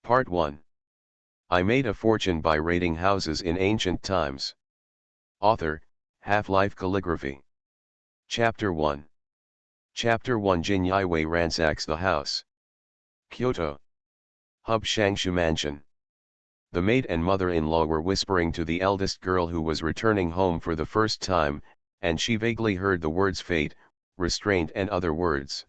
Part 1. I made a fortune by raiding houses in ancient times. Author, Half-Life Calligraphy. Chapter 1. Chapter 1. Jin Yiwei ransacks the house. Kyoto. Hub Shangshu Mansion. The maid and mother-in-law were whispering to the eldest girl who was returning home for the first time, and she vaguely heard the words fate, restraint and other words.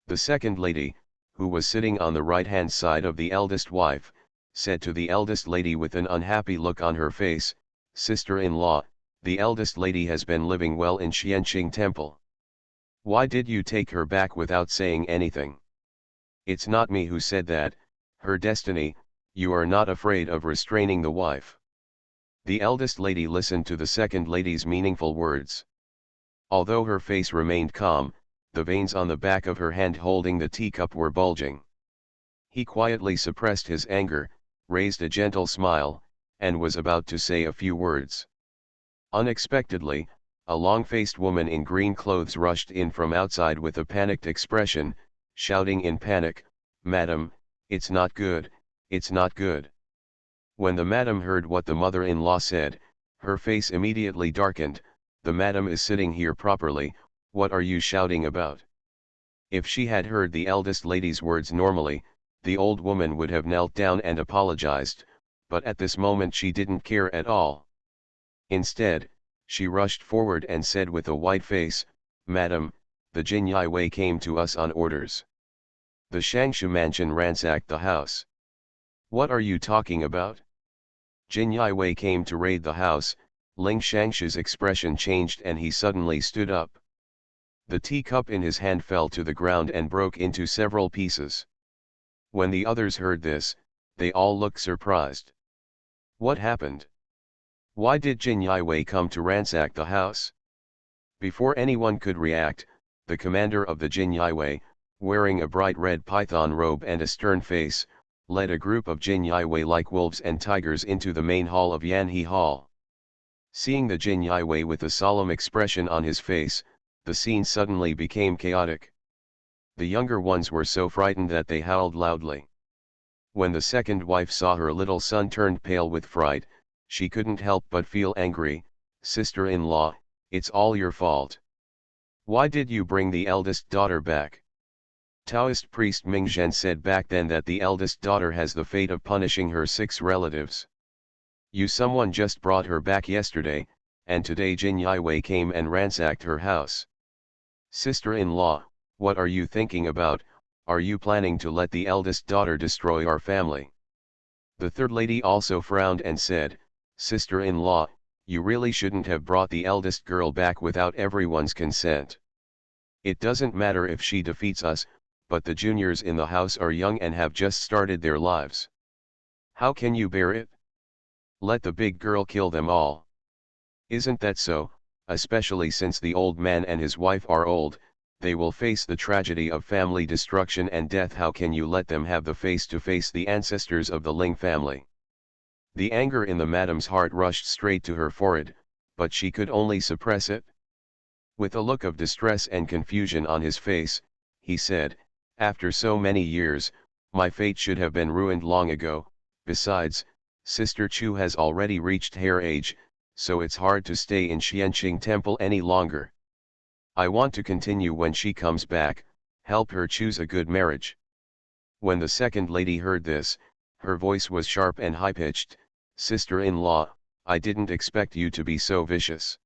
The second lady, who was sitting on the right-hand side of the eldest wife, said to the eldest lady with an unhappy look on her face, "Sister-in-law, the eldest lady has been living well in Xianqing Temple. Why did you take her back without saying anything? It's not me who said that, her destiny, you are not afraid of restraining the wife." The eldest lady listened to the second lady's meaningful words. Although her face remained calm, the veins on the back of her hand holding the teacup were bulging. He quietly suppressed his anger, raised a gentle smile, and was about to say a few words. Unexpectedly, a long-faced woman in green clothes rushed in from outside with a panicked expression, shouting in panic, "Madam, it's not good, it's not good." When the madam heard what the mother-in-law said, her face immediately darkened. "The madam is sitting here properly, what are you shouting about?" If she had heard the eldest lady's words normally, the old woman would have knelt down and apologized, but at this moment she didn't care at all. Instead, she rushed forward and said with a white face, "Madam, the Jin Yiwei came to us on orders. The Shangshu mansion ransacked the house." "What are you talking about?" "Jin Yiwei came to raid the house." Ling Shangshu's expression changed and he suddenly stood up. The teacup in his hand fell to the ground and broke into several pieces. When the others heard this, they all looked surprised. What happened? Why did Jin Yiwei come to ransack the house? Before anyone could react, the commander of the Jin Yiwei, wearing a bright red python robe and a stern face, led a group of Jin Yiwei like wolves and tigers into the main hall of Yanhe Hall. Seeing the Jin Yiwei with a solemn expression on his face, the scene suddenly became chaotic. The younger ones were so frightened that they howled loudly. When the second wife saw her little son turned pale with fright, she couldn't help but feel angry. "Sister-in-law, it's all your fault. Why did you bring the eldest daughter back?" Taoist priest Mingzhen said back then that the eldest daughter has the fate of punishing her 6 relatives. Someone just brought her back yesterday, and today Jin Yiwei came and ransacked her house. Sister-in-law, what are you thinking about? Are you planning to let the eldest daughter destroy our family?" The third lady also frowned and said, "Sister-in-law, you really shouldn't have brought the eldest girl back without everyone's consent. It doesn't matter if she defeats us, but the juniors in the house are young and have just started their lives. How can you bear it? Let the big girl kill them all. Isn't that so? Especially since the old man and his wife are old, they will face the tragedy of family destruction and death. How can you let them have the face to face the ancestors of the Ling family?" The anger in the madam's heart rushed straight to her forehead, but she could only suppress it. With a look of distress and confusion on his face, he said, "After so many years, my fate should have been ruined long ago. Besides, Sister Chu has already reached hair age, so it's hard to stay in Xianqing Temple any longer. I want to continue when she comes back, help her choose a good marriage." When the second lady heard this, her voice was sharp and high-pitched. "Sister-in-law, I didn't expect you to be so vicious.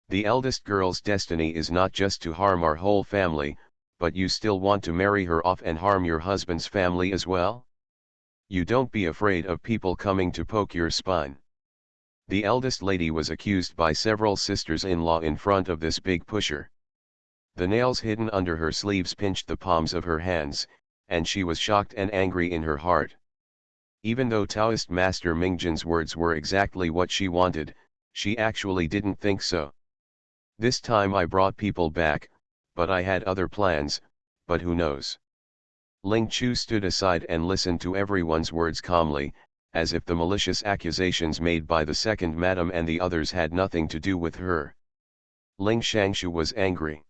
The eldest girl's destiny is not just to harm our whole family, but you still want to marry her off and harm your husband's family as well? You don't be afraid of people coming to poke your spine." The eldest lady was accused by several sisters-in-law in front of this big pusher. The nails hidden under her sleeves pinched the palms of her hands, and she was shocked and angry in her heart. Even though Taoist Master Mingzhen's words were exactly what she wanted, she actually didn't think so. "This time I brought people back, but I had other plans, but who knows?" Ling Chu stood aside and listened to everyone's words calmly, as if the malicious accusations made by the second madam and the others had nothing to do with her. Ling Shangshu was angry.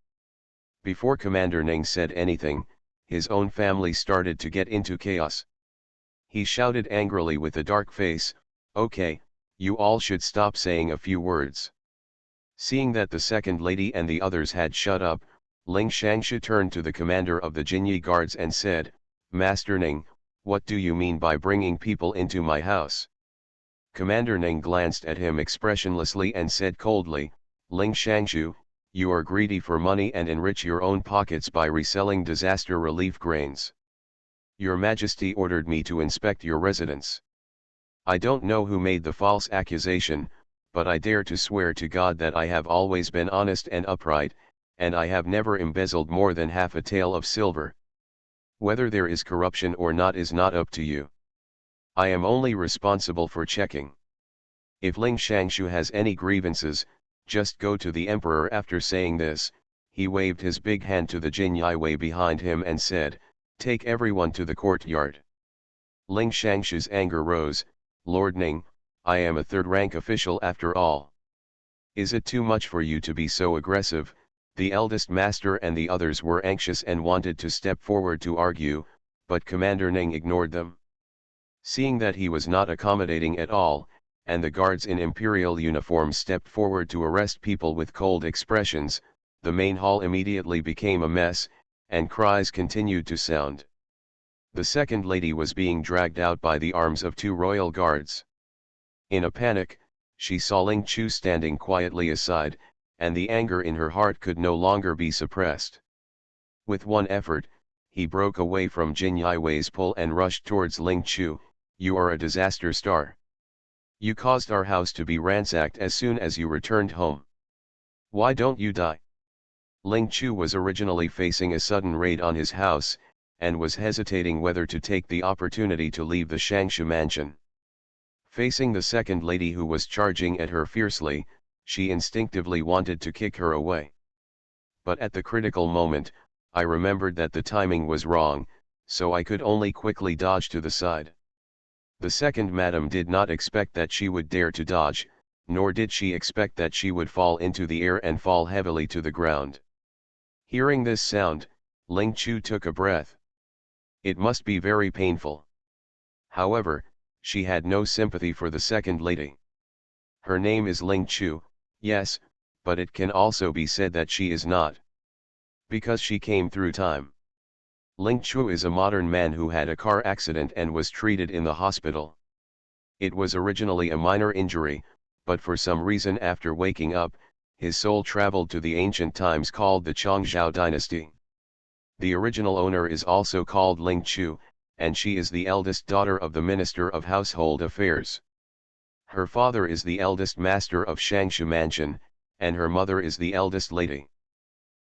Before Commander Ning said anything, his own family started to get into chaos. He shouted angrily with a dark face, "Okay, you all should stop saying a few words." Seeing that the second lady and the others had shut up, Ling Shangshu turned to the commander of the Jinyi guards and said, "Master Ning, what do you mean by bringing people into my house?" Commander Ning glanced at him expressionlessly and said coldly, "Ling Shangshu, you are greedy for money and enrich your own pockets by reselling disaster relief grains. Your Majesty ordered me to inspect your residence. I don't know who made the false accusation, but I dare to swear to God that I have always been honest and upright, and I have never embezzled more than half a tael of silver. Whether there is corruption or not is not up to you. I am only responsible for checking. If Ling Shangshu has any grievances, just go to the emperor." After saying this, he waved his big hand to the Jin Yiwei behind him and said, "Take everyone to the courtyard." Ling Shangshu's anger rose, "Lord Ning, I am a third-rank official after all. Is it too much for you to be so aggressive?" The eldest master and the others were anxious and wanted to step forward to argue, but Commander Ning ignored them. Seeing that he was not accommodating at all, and the guards in imperial uniforms stepped forward to arrest people with cold expressions, the main hall immediately became a mess, and cries continued to sound. The second lady was being dragged out by the arms of two royal guards. In a panic, she saw Ling Chu standing quietly aside, and the anger in her heart could no longer be suppressed. With one effort, he broke away from Jin Yiwei's pull and rushed towards Ling Chu. "You are a disaster star. You caused our house to be ransacked as soon as you returned home. Why don't you die?" Ling Chu was originally facing a sudden raid on his house, and was hesitating whether to take the opportunity to leave the Shangshu mansion. Facing the second lady who was charging at her fiercely, she instinctively wanted to kick her away. But at the critical moment, I remembered that the timing was wrong, so I could only quickly dodge to the side. The second madam did not expect that she would dare to dodge, nor did she expect that she would fall into the air and fall heavily to the ground. Hearing this sound, Ling Chu took a breath. It must be very painful. However, she had no sympathy for the second lady. Her name is Ling Chu, yes, but it can also be said that she is not. Because she came through time. Ling Chu is a modern man who had a car accident and was treated in the hospital. It was originally a minor injury, but for some reason after waking up, his soul traveled to the ancient times called the Chongzhou dynasty. The original owner is also called Ling Chu, and she is the eldest daughter of the Minister of Household Affairs. Her father is the eldest master of Shangshu Mansion, and her mother is the eldest lady.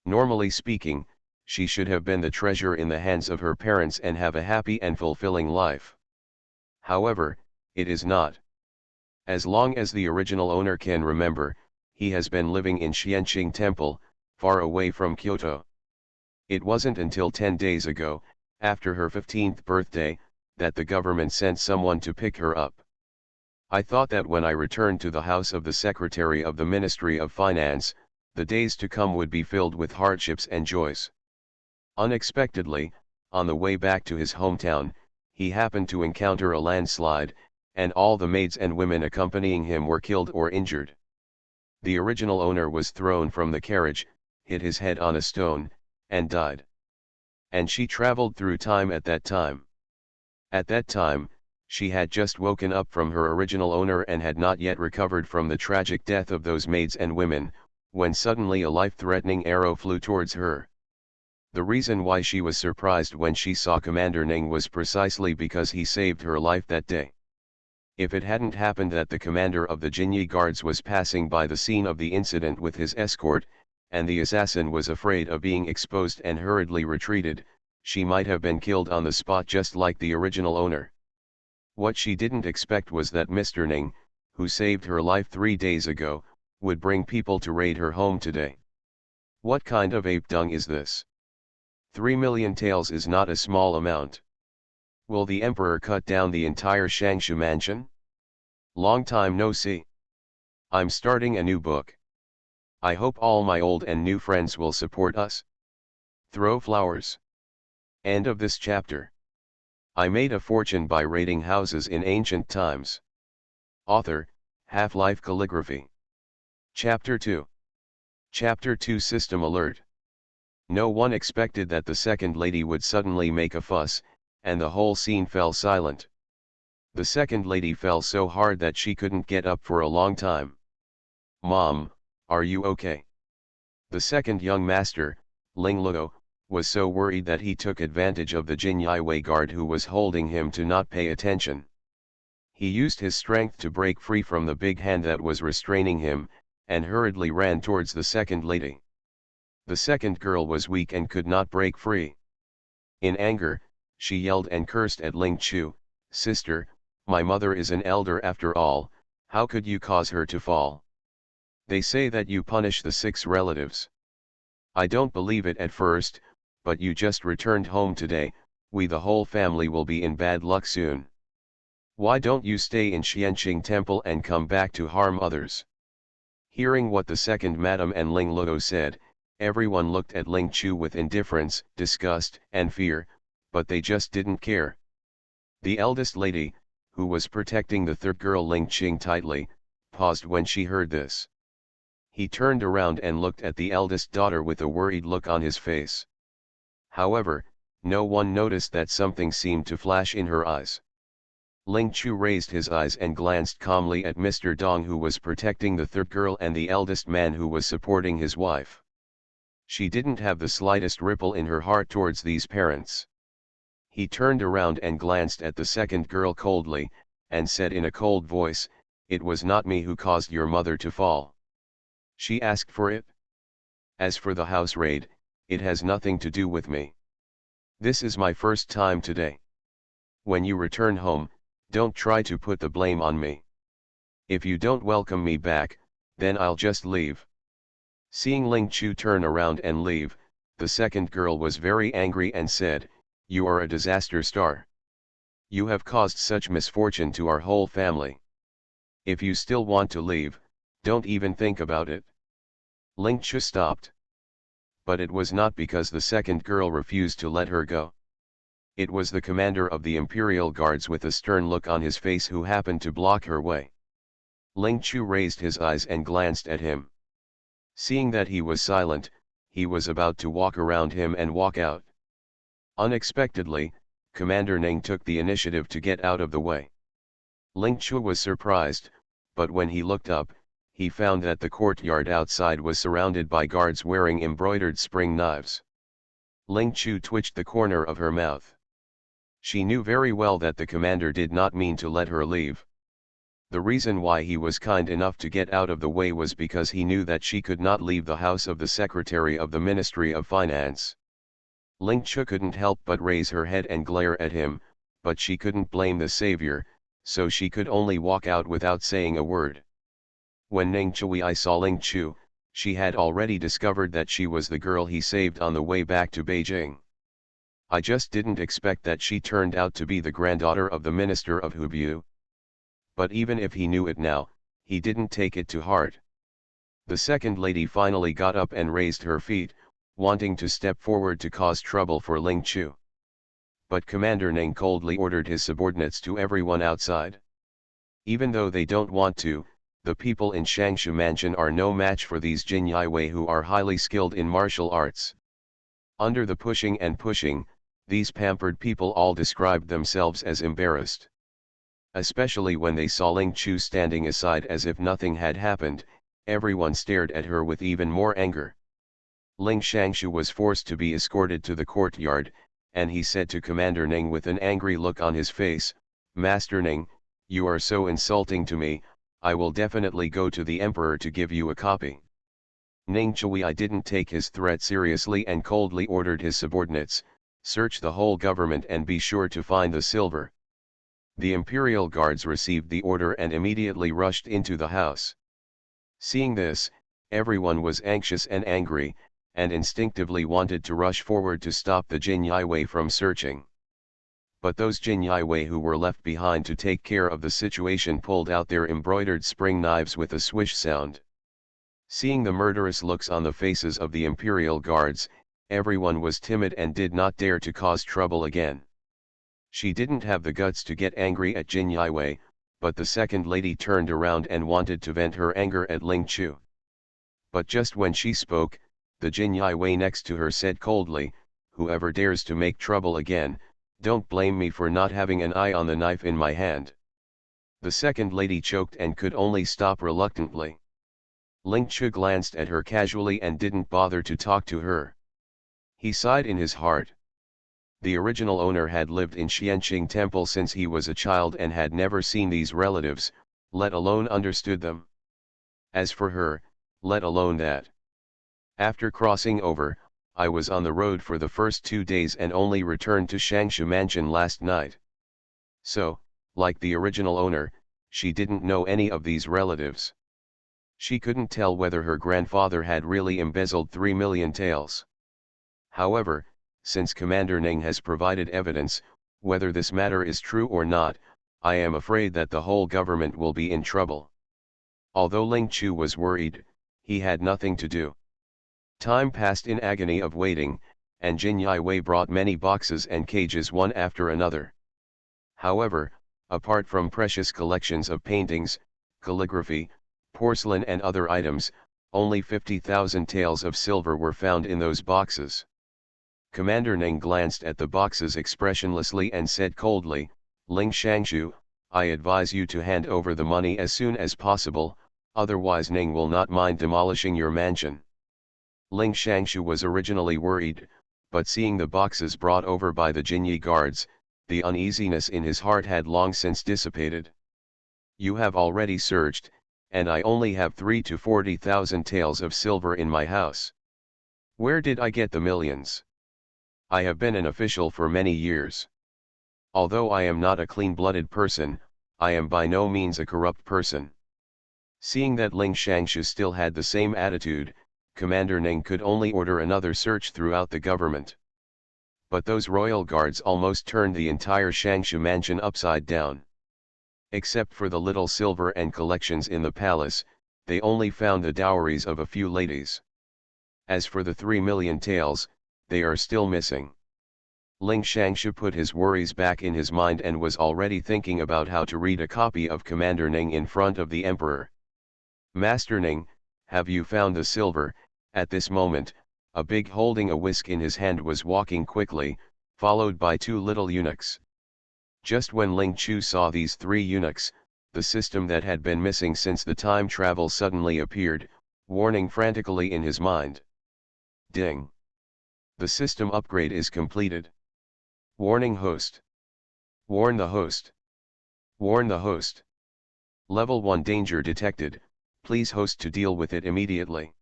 Normally speaking, she should have been the treasure in the hands of her parents and have a happy and fulfilling life. However, it is not. As long as the original owner can remember, he has been living in Xianqing Temple, far away from Kyoto. It wasn't until 10 days ago, after her 15th birthday, that the government sent someone to pick her up. I thought that when I returned to the house of the Secretary of the Ministry of Finance, the days to come would be filled with hardships and joys. Unexpectedly, on the way back to his hometown, he happened to encounter a landslide, and all the maids and women accompanying him were killed or injured. The original owner was thrown from the carriage, hit his head on a stone, and died. And she traveled through time at that time. At that time, she had just woken up from her original owner and had not yet recovered from the tragic death of those maids and women, when suddenly a life-threatening arrow flew towards her. The reason why she was surprised when she saw Commander Ning was precisely because he saved her life that day. If it hadn't happened that the commander of the Jinyi guards was passing by the scene of the incident with his escort, and the assassin was afraid of being exposed and hurriedly retreated, she might have been killed on the spot just like the original owner. What she didn't expect was that Mr. Ning, who saved her life 3 days ago, would bring people to raid her home today. What kind of ape dung is this? 3 million taels is not a small amount. Will the emperor cut down the entire Shangshu mansion? Long time no see. I'm starting a new book. I hope all my old and new friends will support us. Throw flowers. End of this chapter. I made a fortune by raiding houses in ancient times. Author, Half-Life Calligraphy. Chapter 2. Chapter 2 System Alert. No one expected that the second lady would suddenly make a fuss, and the whole scene fell silent. The second lady fell so hard that she couldn't get up for a long time. "Mom, are you okay?" The second young master, Ling Luo, was so worried that he took advantage of the Jin Yiwei guard who was holding him to not pay attention. He used his strength to break free from the big hand that was restraining him, and hurriedly ran towards the second lady. The second girl was weak and could not break free. In anger, she yelled and cursed at Ling Chu, "Sister, my mother is an elder after all, how could you cause her to fall? They say that you punish the 6 relatives. I don't believe it at first, but you just returned home today, we the whole family will be in bad luck soon. Why don't you stay in Xianqing Temple and come back to harm others?" Hearing what the second madam and Ling Luo said, everyone looked at Ling Chu with indifference, disgust, and fear, but they just didn't care. The eldest lady, who was protecting the third girl Ling Qing tightly, paused when she heard this. He turned around and looked at the eldest daughter with a worried look on his face. However, no one noticed that something seemed to flash in her eyes. Ling Chu raised his eyes and glanced calmly at Mr. Dong, who was protecting the third girl, and the eldest man who was supporting his wife. She didn't have the slightest ripple in her heart towards these parents. He turned around and glanced at the second girl coldly, and said in a cold voice, "It was not me who caused your mother to fall. She asked for it. As for the house raid, it has nothing to do with me. This is my first time today. When you return home, don't try to put the blame on me. If you don't welcome me back, then I'll just leave." Seeing Ling Chu turn around and leave, the second girl was very angry and said, "You are a disaster star. You have caused such misfortune to our whole family. If you still want to leave, don't even think about it." Ling Chu stopped. But it was not because the second girl refused to let her go. It was the commander of the Imperial Guards with a stern look on his face who happened to block her way. Ling Chu raised his eyes and glanced at him. Seeing that he was silent, he was about to walk around him and walk out. Unexpectedly, Commander Ning took the initiative to get out of the way. Ling Chu was surprised, but when he looked up, he found that the courtyard outside was surrounded by guards wearing embroidered spring knives. Ling Chu twitched the corner of her mouth. She knew very well that the commander did not mean to let her leave. The reason why he was kind enough to get out of the way was because he knew that she could not leave the house of the Secretary of the Ministry of Finance. Ling Chu couldn't help but raise her head and glare at him, but she couldn't blame the savior, so she could only walk out without saying a word. When Ning Chui saw Ling Chu, she had already discovered that she was the girl he saved on the way back to Beijing. "I just didn't expect that she turned out to be the granddaughter of the Minister of Hubei." But even if he knew it now, he didn't take it to heart. The second lady finally got up and raised her feet, wanting to step forward to cause trouble for Ling Chu. But Commander Ning coldly ordered his subordinates to everyone outside. Even though they don't want to, the people in Shangshu Mansion are no match for these Jin Yiwei who are highly skilled in martial arts. Under the pushing and pushing, these pampered people all described themselves as embarrassed. Especially when they saw Ling Chu standing aside as if nothing had happened, everyone stared at her with even more anger. Ling Shangshu was forced to be escorted to the courtyard, and he said to Commander Ning with an angry look on his face, "Master Ning, you are so insulting to me, I will definitely go to the Emperor to give you a copy." Ning Chui didn't take his threat seriously and coldly ordered his subordinates, "Search the whole government and be sure to find the silver." The Imperial Guards received the order and immediately rushed into the house. Seeing this, everyone was anxious and angry, and instinctively wanted to rush forward to stop the Jin Yiwei from searching. But those Jin Yiwei who were left behind to take care of the situation pulled out their embroidered spring knives with a swish sound. Seeing the murderous looks on the faces of the Imperial Guards, everyone was timid and did not dare to cause trouble again. She didn't have the guts to get angry at Jin Yiwei, but the second lady turned around and wanted to vent her anger at Ling Chu. But just when she spoke, the Jin Yiwei next to her said coldly, "Whoever dares to make trouble again, don't blame me for not having an eye on the knife in my hand." The second lady choked and could only stop reluctantly. Ling Chu glanced at her casually and didn't bother to talk to her. He sighed in his heart. The original owner had lived in Xianqing Temple since he was a child and had never seen these relatives, let alone understood them. As for her, let alone that. After crossing over, I was on the road for the first 2 days and only returned to Shangshu Mansion last night. So, like the original owner, she didn't know any of these relatives. She couldn't tell whether her grandfather had really embezzled 3 million taels. However, since Commander Ning has provided evidence, whether this matter is true or not, I am afraid that the whole government will be in trouble. Although Ling Chu was worried, he had nothing to do. Time passed in agony of waiting, and Jin Yiwei brought many boxes and cages one after another. However, apart from precious collections of paintings, calligraphy, porcelain and other items, only 50,000 taels of silver were found in those boxes. Commander Ning glanced at the boxes expressionlessly and said coldly, "Ling Shangshu, I advise you to hand over the money as soon as possible, otherwise Ning will not mind demolishing your mansion." Ling Shangshu was originally worried, but seeing the boxes brought over by the Jinyi guards, the uneasiness in his heart had long since dissipated. "You have already searched, and I only have 3 to 40,000 taels of silver in my house. Where did I get the millions? I have been an official for many years. Although I am not a clean-blooded person, I am by no means a corrupt person." Seeing that Ling Shangshu still had the same attitude, Commander Ning could only order another search throughout the government. But those royal guards almost turned the entire Shangshu mansion upside down. Except for the little silver and collections in the palace, they only found the dowries of a few ladies. As for the 3 million taels, they are still missing. Ling Shangshu put his worries back in his mind and was already thinking about how to read a copy of Commander Ning in front of the emperor. "Master Ning, have you found the silver?" At this moment, a big holding a whisk in his hand was walking quickly, followed by 2 little eunuchs. Just when Ling Chu saw these 3 eunuchs, the system that had been missing since the time travel suddenly appeared, warning frantically in his mind. Ding! The system upgrade is completed. Warning host. Warn the host. Warn the host. Level 1 danger detected, please host to deal with it immediately.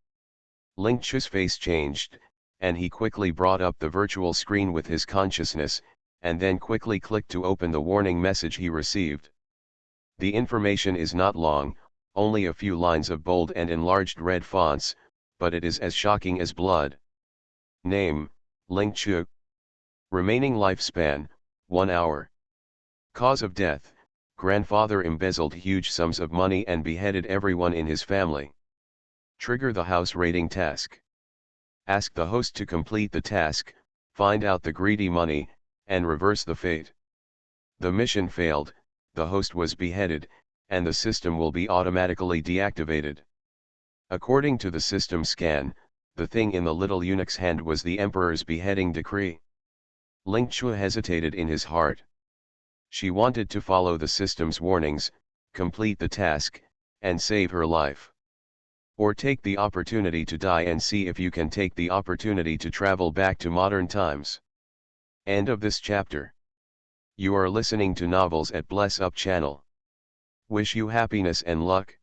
Ling Chu's face changed, and he quickly brought up the virtual screen with his consciousness, and then quickly clicked to open the warning message he received. The information is not long, only a few lines of bold and enlarged red fonts, but it is as shocking as blood. Name, Ling Chu. Remaining lifespan, 1 hour. Cause of death, grandfather embezzled huge sums of money and beheaded everyone in his family. Trigger the house raiding task. Ask the host to complete the task, find out the greedy money, and reverse the fate. The mission failed, the host was beheaded, and the system will be automatically deactivated. According to the system scan, the thing in the little eunuch's hand was the emperor's beheading decree. Ling Chu hesitated in his heart. She wanted to follow the system's warnings, complete the task, and save her life. Or take the opportunity to die and see if you can take the opportunity to travel back to modern times. End of this chapter. You are listening to Novels at Bless Up channel. Wish you happiness and luck.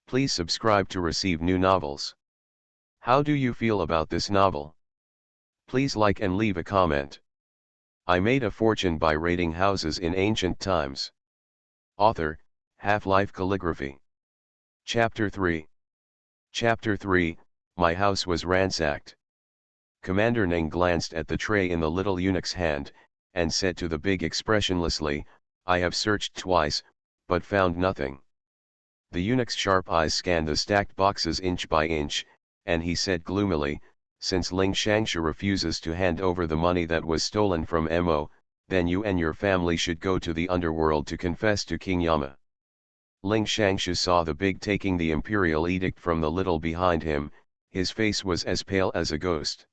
Please subscribe to receive new novels. How do you feel about this novel? Please like and leave a comment. I made a fortune by raiding houses in ancient times. Author, Half-Life Calligraphy. Chapter 3. Chapter 3, My house was ransacked. Commander Ning glanced at the tray in the little eunuch's hand, and said to the big expressionlessly, "I have searched twice, but found nothing." The eunuch's sharp eyes scanned the stacked boxes inch by inch, and he said gloomily, "Since Ling Shangshu refuses to hand over the money that was stolen from Mo, then you and your family should go to the underworld to confess to King Yama. Ling Shangshu saw the big taking the imperial edict from the little behind him, his face was as pale as a ghost.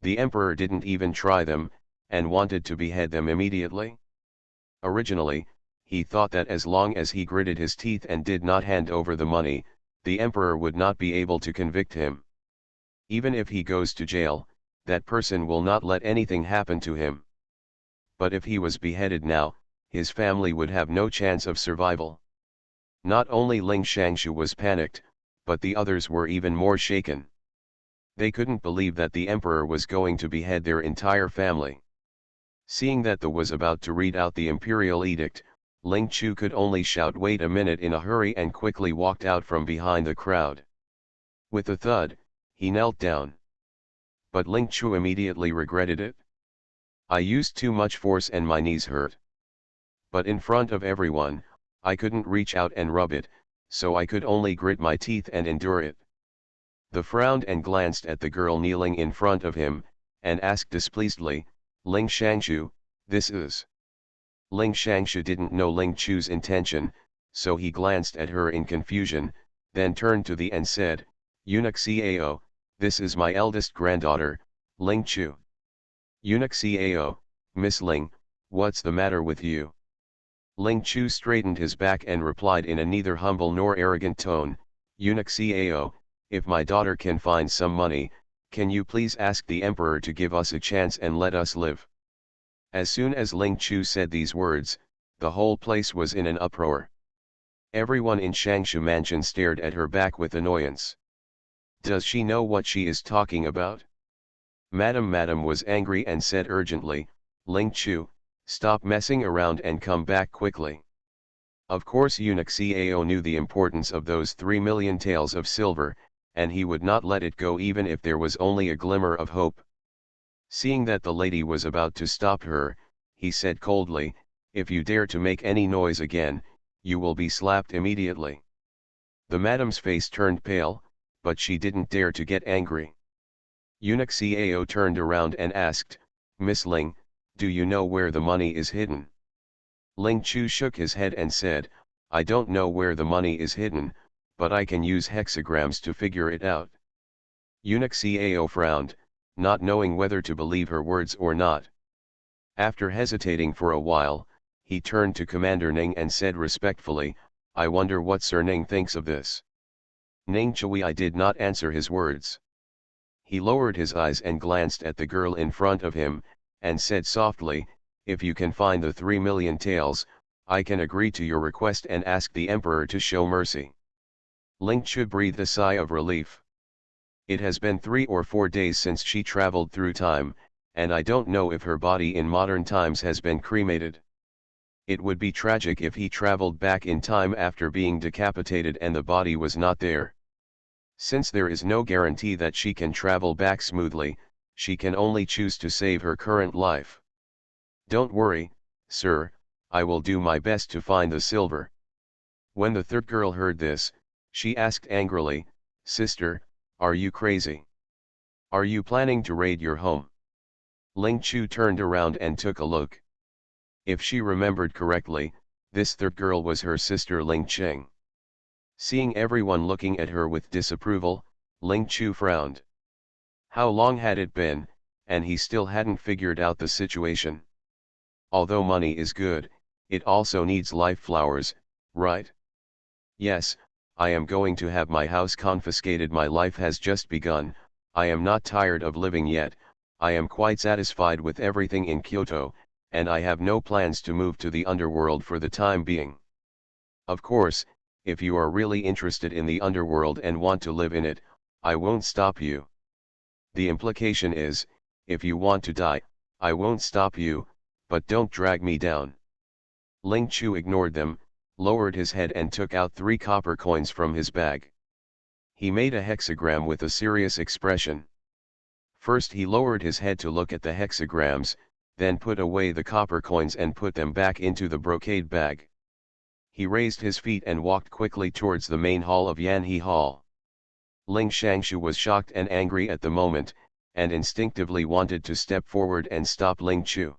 The emperor didn't even try them, and wanted to behead them immediately. Originally, he thought that as long as he gritted his teeth and did not hand over the money, the emperor would not be able to convict him. Even if he goes to jail, that person will not let anything happen to him. But if he was beheaded now, his family would have no chance of survival. Not only Ling Shangshu was panicked, but the others were even more shaken. They couldn't believe that the emperor was going to behead their entire family. Seeing that the was about to read out the imperial edict, Ling Chu could only shout "Wait a minute" in a hurry and quickly walked out from behind the crowd. With a thud, he knelt down. But Ling Chu immediately regretted it. "I used too much force and my knees hurt. But in front of everyone, I couldn't reach out and rub it, so I could only grit my teeth and endure it." The frowned and glanced at the girl kneeling in front of him, and asked displeasedly, "Ling Shangshu, this is..." Ling Shangshu didn't know Ling Chu's intention, so he glanced at her in confusion, then turned to the and said, "Eunuch Cao, this is my eldest granddaughter, Ling Chu." "Eunuch Cao, Miss Ling, what's the matter with you?" Ling Chu straightened his back and replied in a neither humble nor arrogant tone, "Eunuch Cao, if my daughter can find some money, can you please ask the emperor to give us a chance and let us live?" As soon as Ling Chu said these words, the whole place was in an uproar. Everyone in Shangshu Mansion stared at her back with annoyance. Does she know what she is talking about? Madam was angry and said urgently, "Ling Chu, stop messing around and come back quickly." Of course Eunuch Cao knew the importance of those 3 million taels of silver, and he would not let it go even if there was only a glimmer of hope. Seeing that the lady was about to stop her, he said coldly, "If you dare to make any noise again, you will be slapped immediately." The madam's face turned pale, but she didn't dare to get angry. Eunuch Cao turned around and asked, "Miss Ling, do you know where the money is hidden?" Ling Chu shook his head and said, "I don't know where the money is hidden, but I can use hexagrams to figure it out." Eunuch Cao frowned, not knowing whether to believe her words or not. After hesitating for a while, he turned to Commander Ning and said respectfully, "I wonder what Sir Ning thinks of this." Ning Chui did not answer his words. He lowered his eyes and glanced at the girl in front of him, and said softly, "If you can find the 3 million taels, I can agree to your request and ask the emperor to show mercy." Ling Chu breathed a sigh of relief. It has been 3 or 4 days since she traveled through time, and I don't know if her body in modern times has been cremated. It would be tragic if he traveled back in time after being decapitated and the body was not there. Since there is no guarantee that she can travel back smoothly, she can only choose to save her current life. "Don't worry, sir, I will do my best to find the silver." When the third girl heard this, she asked angrily, "Sister, are you crazy? Are you planning to raid your home?" Ling Chu turned around and took a look. If she remembered correctly, this third girl was her sister Ling Cheng. Seeing everyone looking at her with disapproval, Ling Chu frowned. How long had it been, and he still hadn't figured out the situation? Although money is good, it also needs life flowers, right? "Yes, I am going to have my house confiscated. My life has just begun. I am not tired of living yet. I am quite satisfied with everything in Kyoto, and I have no plans to move to the underworld for the time being. Of course, if you are really interested in the underworld and want to live in it, I won't stop you. The implication is, if you want to die, I won't stop you, but don't drag me down." Ling Chu ignored them, lowered his head and took out 3 copper coins from his bag. He made a hexagram with a serious expression. First he lowered his head to look at the hexagrams, then put away the copper coins and put them back into the brocade bag. He raised his feet and walked quickly towards the main hall of Yanhe Hall. Ling Shangshu was shocked and angry at the moment, and instinctively wanted to step forward and stop Ling Chu.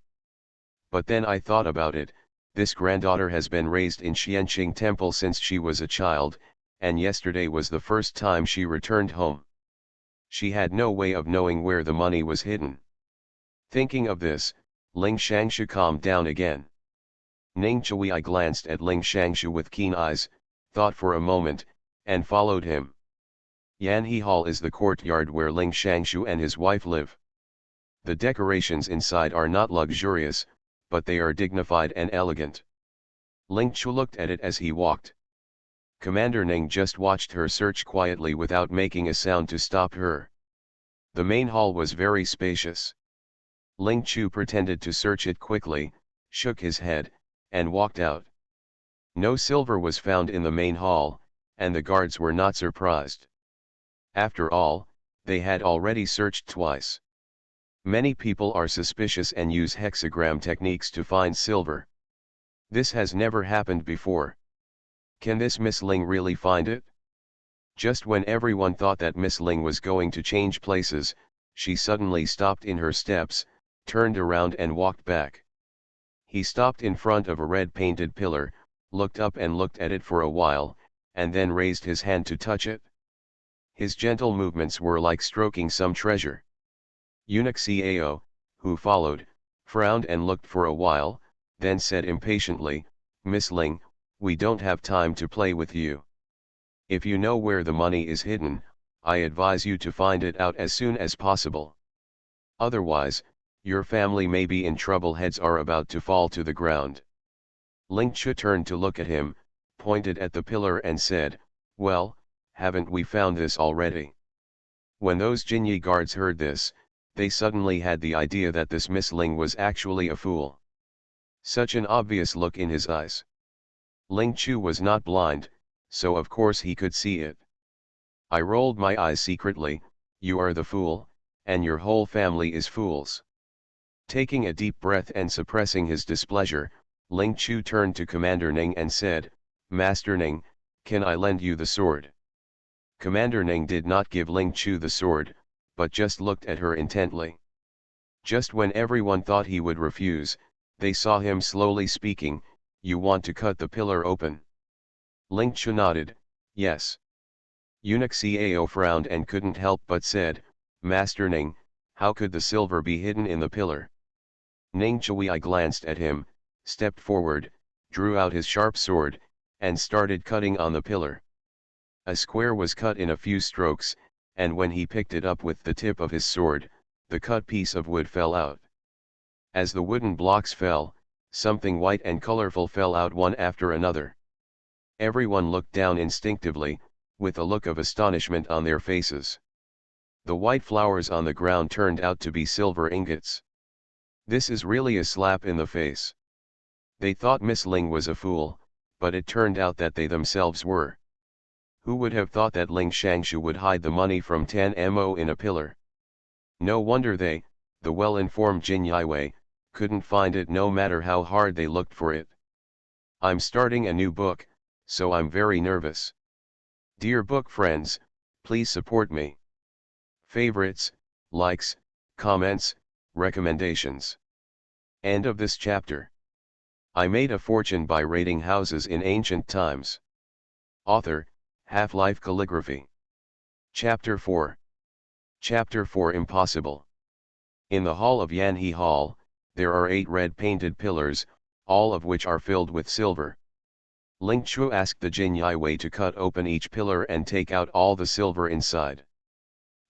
But then I thought about it, this granddaughter has been raised in Xianqing Temple since she was a child, and yesterday was the first time she returned home. She had no way of knowing where the money was hidden. Thinking of this, Ling Shangshu calmed down again. Ning Chui glanced at Ling Shangshu with keen eyes, thought for a moment, and followed him. Yanhe Hall is the courtyard where Ling Shangshu and his wife live. The decorations inside are not luxurious, but they are dignified and elegant. Ling Chu looked at it as he walked. Commander Ning just watched her search quietly without making a sound to stop her. The main hall was very spacious. Ling Chu pretended to search it quickly, shook his head, and walked out. No silver was found in the main hall, and the guards were not surprised. After all, they had already searched twice. Many people are suspicious and use hexagram techniques to find silver. This has never happened before. Can this Miss Ling really find it? Just when everyone thought that Miss Ling was going to change places, she suddenly stopped in her steps, turned around and walked back. He stopped in front of a red painted pillar, looked up and looked at it for a while, and then raised his hand to touch it. His gentle movements were like stroking some treasure. Eunuch Cao, who followed, frowned and looked for a while, then said impatiently, "Miss Ling, we don't have time to play with you. If you know where the money is hidden, I advise you to find it out as soon as possible. Otherwise, your family may be in trouble." Heads are about to fall to the ground. Ling Chu turned to look at him, pointed at the pillar and said, "Well, haven't we found this already?" When those Jinyi guards heard this, they suddenly had the idea that this Miss Ling was actually a fool. Such an obvious look in his eyes. Ling Chu was not blind, so of course he could see it. I rolled my eyes secretly. "You are the fool, and your whole family is fools." Taking a deep breath and suppressing his displeasure, Ling Chu turned to Commander Ning and said, "Master Ning, can I lend you the sword?" Commander Ning did not give Ling Chu the sword, but just looked at her intently. Just when everyone thought he would refuse, they saw him slowly speaking, "You want to cut the pillar open?" Ling Chu nodded, "Yes." Eunuch Cao frowned and couldn't help but said, "Master Ning, how could the silver be hidden in the pillar?" Ning Chui glanced at him, stepped forward, drew out his sharp sword, and started cutting on the pillar. A square was cut in a few strokes, and when he picked it up with the tip of his sword, the cut piece of wood fell out. As the wooden blocks fell, something white and colorful fell out one after another. Everyone looked down instinctively, with a look of astonishment on their faces. The white flowers on the ground turned out to be silver ingots. This is really a slap in the face. They thought Miss Ling was a fool, but it turned out that they themselves were. Who would have thought that Ling Shangshu would hide the money from Tan Mo in a pillar? No wonder they, the well-informed Jin Yiwei, couldn't find it no matter how hard they looked for it. I'm starting a new book, so I'm very nervous. Dear book friends, please support me. Favorites, likes, comments, recommendations. End of this chapter. I made a fortune by raiding houses in ancient times. Author, Half-Life Calligraphy. Chapter 4. Chapter 4 Impossible. In the hall of Yanhe Hall, there are 8 red painted pillars, all of which are filled with silver. Ling Chu asked the Jin Yiwei to cut open each pillar and take out all the silver inside.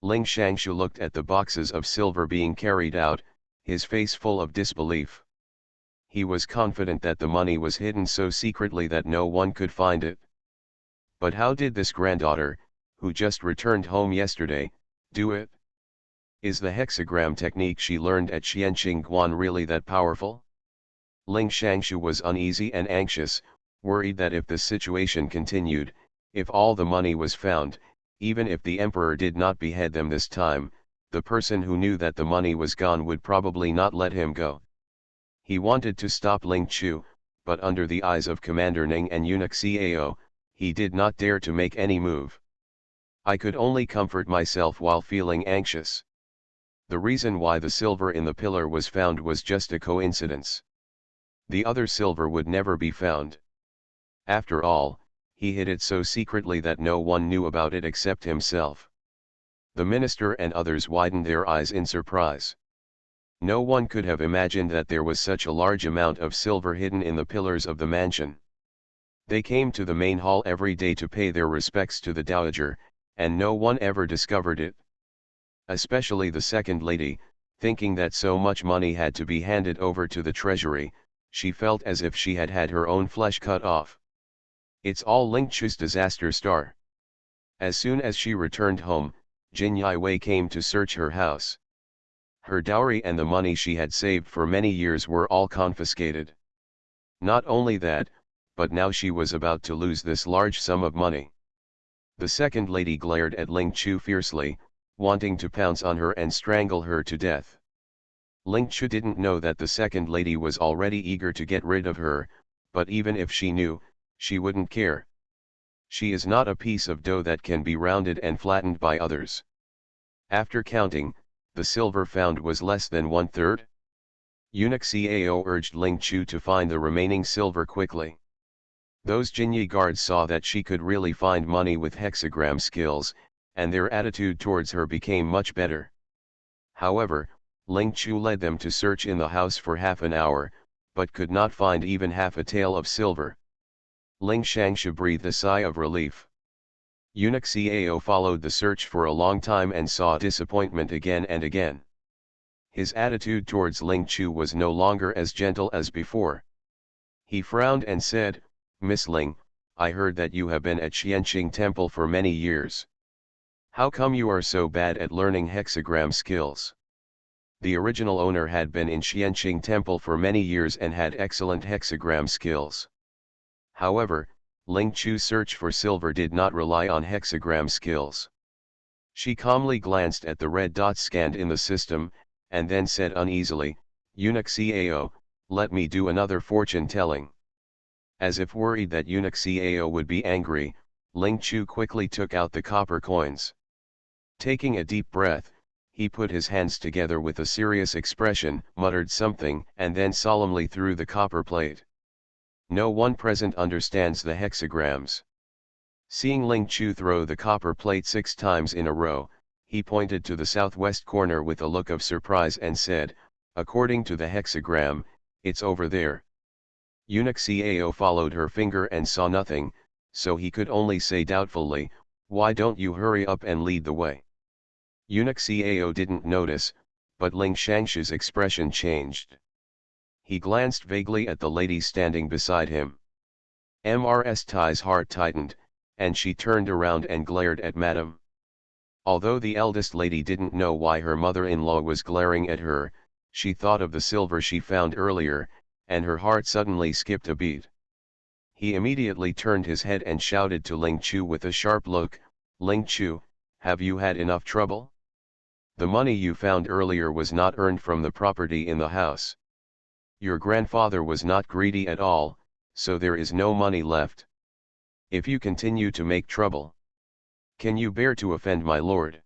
Ling Shangshu looked at the boxes of silver being carried out, his face full of disbelief. He was confident that the money was hidden so secretly that no one could find it. But how did this granddaughter, who just returned home yesterday, do it? Is the hexagram technique she learned at Xianqing Guan really that powerful? Ling Shangshu was uneasy and anxious, worried that if the situation continued, if all the money was found, even if the emperor did not behead them this time, the person who knew that the money was gone would probably not let him go. He wanted to stop Ling Chu, but under the eyes of Commander Ning and Eunuch Cao, he did not dare to make any move. I could only comfort myself while feeling anxious. The reason why the silver in the pillar was found was just a coincidence. The other silver would never be found. After all, he hid it so secretly that no one knew about it except himself. The minister and others widened their eyes in surprise. No one could have imagined that there was such a large amount of silver hidden in the pillars of the mansion. They came to the main hall every day to pay their respects to the dowager, and no one ever discovered it. Especially the second lady, thinking that so much money had to be handed over to the treasury, she felt as if she had had her own flesh cut off. It's all Ling Chu's disaster star. As soon as she returned home, Jin Yiwei came to search her house. Her dowry and the money she had saved for many years were all confiscated. Not only that, but now she was about to lose this large sum of money. The second lady glared at Ling Chu fiercely, wanting to pounce on her and strangle her to death. Ling Chu didn't know that the second lady was already eager to get rid of her, but even if she knew, she wouldn't care. She is not a piece of dough that can be rounded and flattened by others. After counting, the silver found was less than 1/3. Eunuch Cao urged Ling Chu to find the remaining silver quickly. Those Jinyi guards saw that she could really find money with hexagram skills, and their attitude towards her became much better. However, Ling Chu led them to search in the house for half an hour, but could not find even half a tael of silver. Ling Shangsha breathed a sigh of relief. Eunuch Cao followed the search for a long time and saw disappointment again and again. His attitude towards Ling Chu was no longer as gentle as before. He frowned and said, "Miss Ling, I heard that you have been at Xianqing Temple for many years. How come you are so bad at learning hexagram skills?" The original owner had been in Xianqing Temple for many years and had excellent hexagram skills. However, Ling Chu's search for silver did not rely on hexagram skills. She calmly glanced at the red dots scanned in the system, and then said uneasily, "Eunuch Cao, let me do another fortune telling." As if worried that Eunuch Cao would be angry, Ling Chu quickly took out the copper coins. Taking a deep breath, he put his hands together with a serious expression, muttered something, and then solemnly threw the copper plate. No one present understands the hexagrams. Seeing Ling Chu throw the copper plate 6 times in a row, he pointed to the southwest corner with a look of surprise and said, "According to the hexagram, it's over there." Eunuch Cao followed her finger and saw nothing, so he could only say doubtfully, "Why don't you hurry up and lead the way?" Eunuch Cao didn't notice, but Ling Shangsha's expression changed. He glanced vaguely at the lady standing beside him. Mrs. Tai's heart tightened, and she turned around and glared at Madame. Although the eldest lady didn't know why her mother-in-law was glaring at her, she thought of the silver she found earlier, and her heart suddenly skipped a beat. He immediately turned his head and shouted to Ling Chu with a sharp look, "Ling Chu, have you had enough trouble? The money you found earlier was not earned from the property in the house. Your grandfather was not greedy at all, so there is no money left. If you continue to make trouble, can you bear to offend my lord?"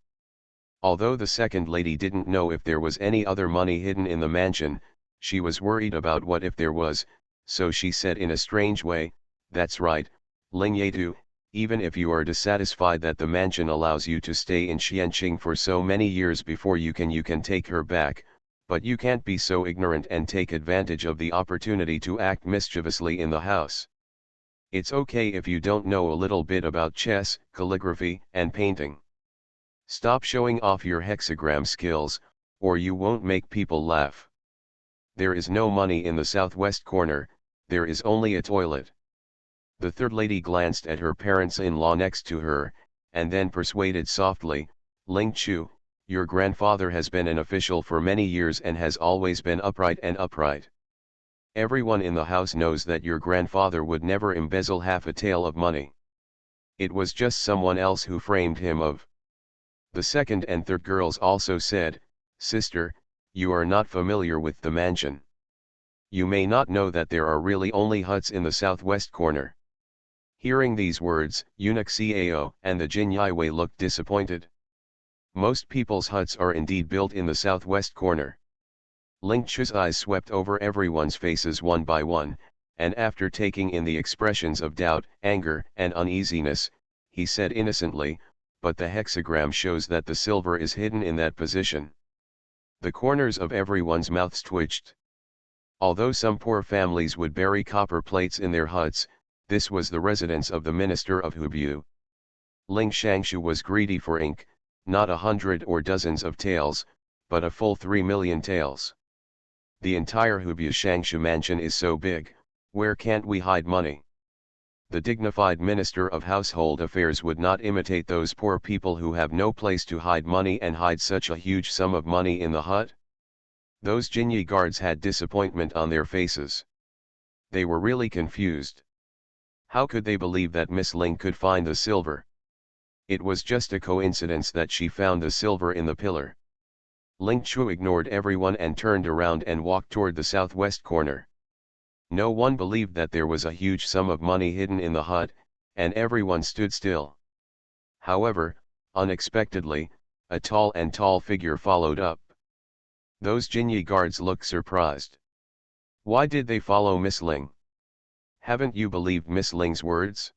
Although the second lady didn't know if there was any other money hidden in the mansion, she was worried about what if there was, so she said in a strange way, "That's right, Ling Yetu, even if you are dissatisfied that the mansion allows you to stay in Xianqing for so many years before you can take her back, but you can't be so ignorant and take advantage of the opportunity to act mischievously in the house. It's okay if you don't know a little bit about chess, calligraphy, and painting. Stop showing off your hexagram skills, or you won't make people laugh. There is no money in the southwest corner, there is only a toilet." The third lady glanced at her parents-in-law next to her, and then persuaded softly, "Ling Chu, your grandfather has been an official for many years and has always been upright and upright. Everyone in the house knows that your grandfather would never embezzle half a tael of money. It was just someone else who framed him of." The second and third girls also said, "Sister, you are not familiar with the mansion. You may not know that there are really only huts in the southwest corner." Hearing these words, Eunuch Cao and the Jin Yiwei looked disappointed. Most people's huts are indeed built in the southwest corner. Ling Chu's eyes swept over everyone's faces one by one, and after taking in the expressions of doubt, anger, and uneasiness, he said innocently, "But the hexagram shows that the silver is hidden in that position." The corners of everyone's mouths twitched. Although some poor families would bury copper plates in their huts, this was the residence of the minister of Hubei. Ling Shangshu was greedy for ink, not 100 or dozens of taels, but a full 3 million taels. The entire Hubei Shangshu mansion is so big, where can't we hide money? The dignified Minister of Household Affairs would not imitate those poor people who have no place to hide money and hide such a huge sum of money in the hut. Those Jinyi guards had disappointment on their faces. They were really confused. How could they believe that Miss Ling could find the silver? It was just a coincidence that she found the silver in the pillar. Ling Chu ignored everyone and turned around and walked toward the southwest corner. No one believed that there was a huge sum of money hidden in the hut, and everyone stood still. However, unexpectedly, a tall figure followed up. Those Jinyi guards looked surprised. Why did they follow Miss Ling? Haven't you believed Miss Ling's words?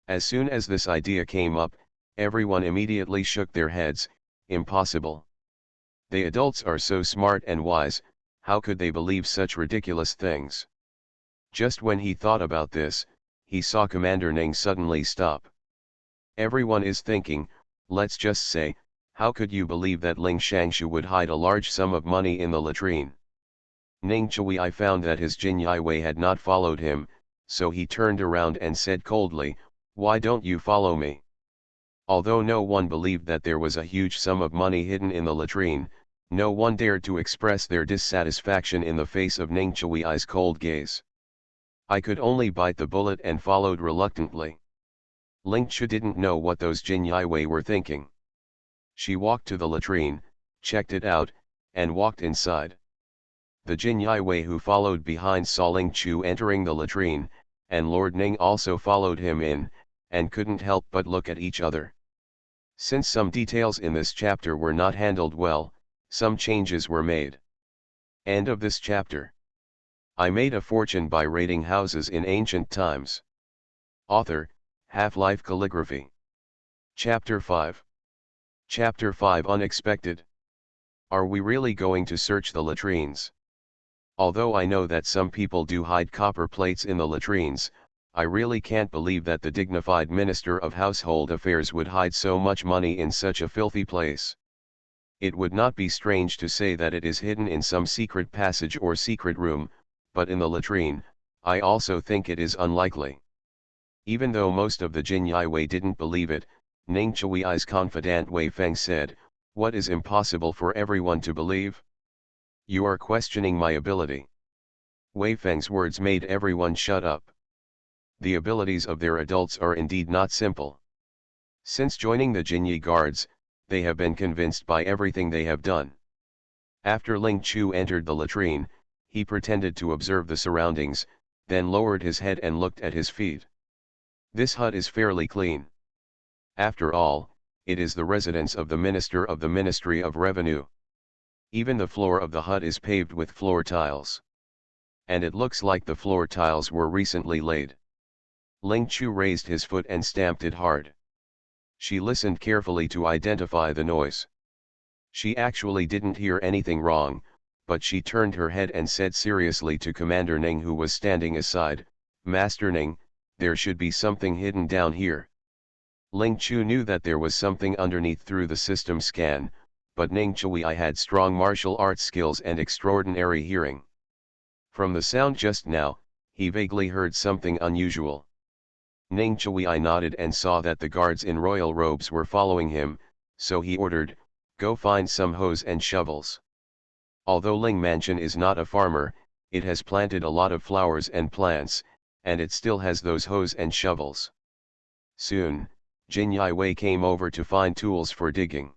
As soon as this idea came up, everyone immediately shook their heads. Impossible. They adults are so smart and wise, how could they believe such ridiculous things? Just when he thought about this, he saw Commander Ning suddenly stop. Everyone is thinking, let's just say, how could you believe that Ling Shangshu would hide a large sum of money in the latrine? Ning Chui found that his Jin Wei had not followed him, so he turned around and said coldly, "Why don't you follow me?" Although no one believed that there was a huge sum of money hidden in the latrine, no one dared to express their dissatisfaction in the face of Ning Chui's cold gaze. I could only bite the bullet and followed reluctantly. Ling Chu didn't know what those Jin Wei were thinking. She walked to the latrine, checked it out, and walked inside. The Jin Wei who followed behind saw Ling Chu entering the latrine, and Lord Ning also followed him in, and couldn't help but look at each other. Since some details in this chapter were not handled well, some changes were made. End of this chapter. I made a fortune by raiding houses in ancient times. Author, Half-Life Calligraphy. Chapter 5. Chapter 5 Unexpected. Are we really going to search the latrines? Although I know that some people do hide copper plates in the latrines, I really can't believe that the dignified Minister of Household Affairs would hide so much money in such a filthy place. It would not be strange to say that it is hidden in some secret passage or secret room, but in the latrine, I also think it is unlikely. Even though most of the Jin Wei didn't believe it, Ning Chui's confidant Wei Feng said, "What is impossible for everyone to believe? You are questioning my ability." Wei Feng's words made everyone shut up. The abilities of their adults are indeed not simple. Since joining the Jinyi guards, they have been convinced by everything they have done. After Ling Chu entered the latrine, he pretended to observe the surroundings, then lowered his head and looked at his feet. This hut is fairly clean. After all, it is the residence of the Minister of the Ministry of Revenue. Even the floor of the hut is paved with floor tiles. And it looks like the floor tiles were recently laid. Ling Chu raised his foot and stamped it hard. She listened carefully to identify the noise. She actually didn't hear anything wrong, but she turned her head and said seriously to Commander Ning who was standing aside, "Master Ning, there should be something hidden down here." Ling Chu knew that there was something underneath through the system scan, but Ning Chui had strong martial arts skills and extraordinary hearing. From the sound just now, he vaguely heard something unusual. Ning Chui nodded and saw that the guards in royal robes were following him, so he ordered, "Go find some hoes and shovels." Although Ling Mansion is not a farmer, it has planted a lot of flowers and plants, and it still has those hoes and shovels. Soon, Jin Wei came over to find tools for digging.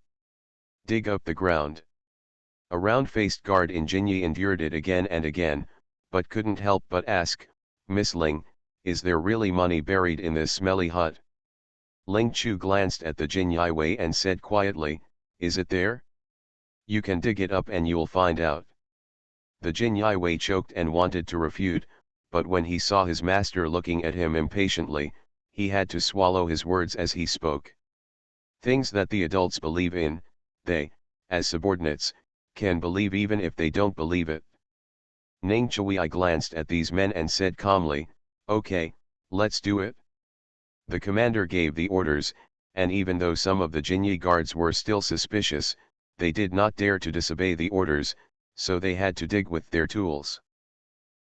Dig up the ground. A round-faced guard in Jinyi endured it again and again, but couldn't help but ask, "Miss Ling, is there really money buried in this smelly hut?" Ling Chu glanced at the Jin Wei and said quietly, "Is it there? You can dig it up and you'll find out." The Jin Wei choked and wanted to refute, but when he saw his master looking at him impatiently, he had to swallow his words as he spoke. Things that the adults believe in, they, as subordinates, can believe even if they don't believe it. Ning Chui glanced at these men and said calmly, "Okay, let's do it." The commander gave the orders, and even though some of the Jinyi guards were still suspicious, they did not dare to disobey the orders, so they had to dig with their tools.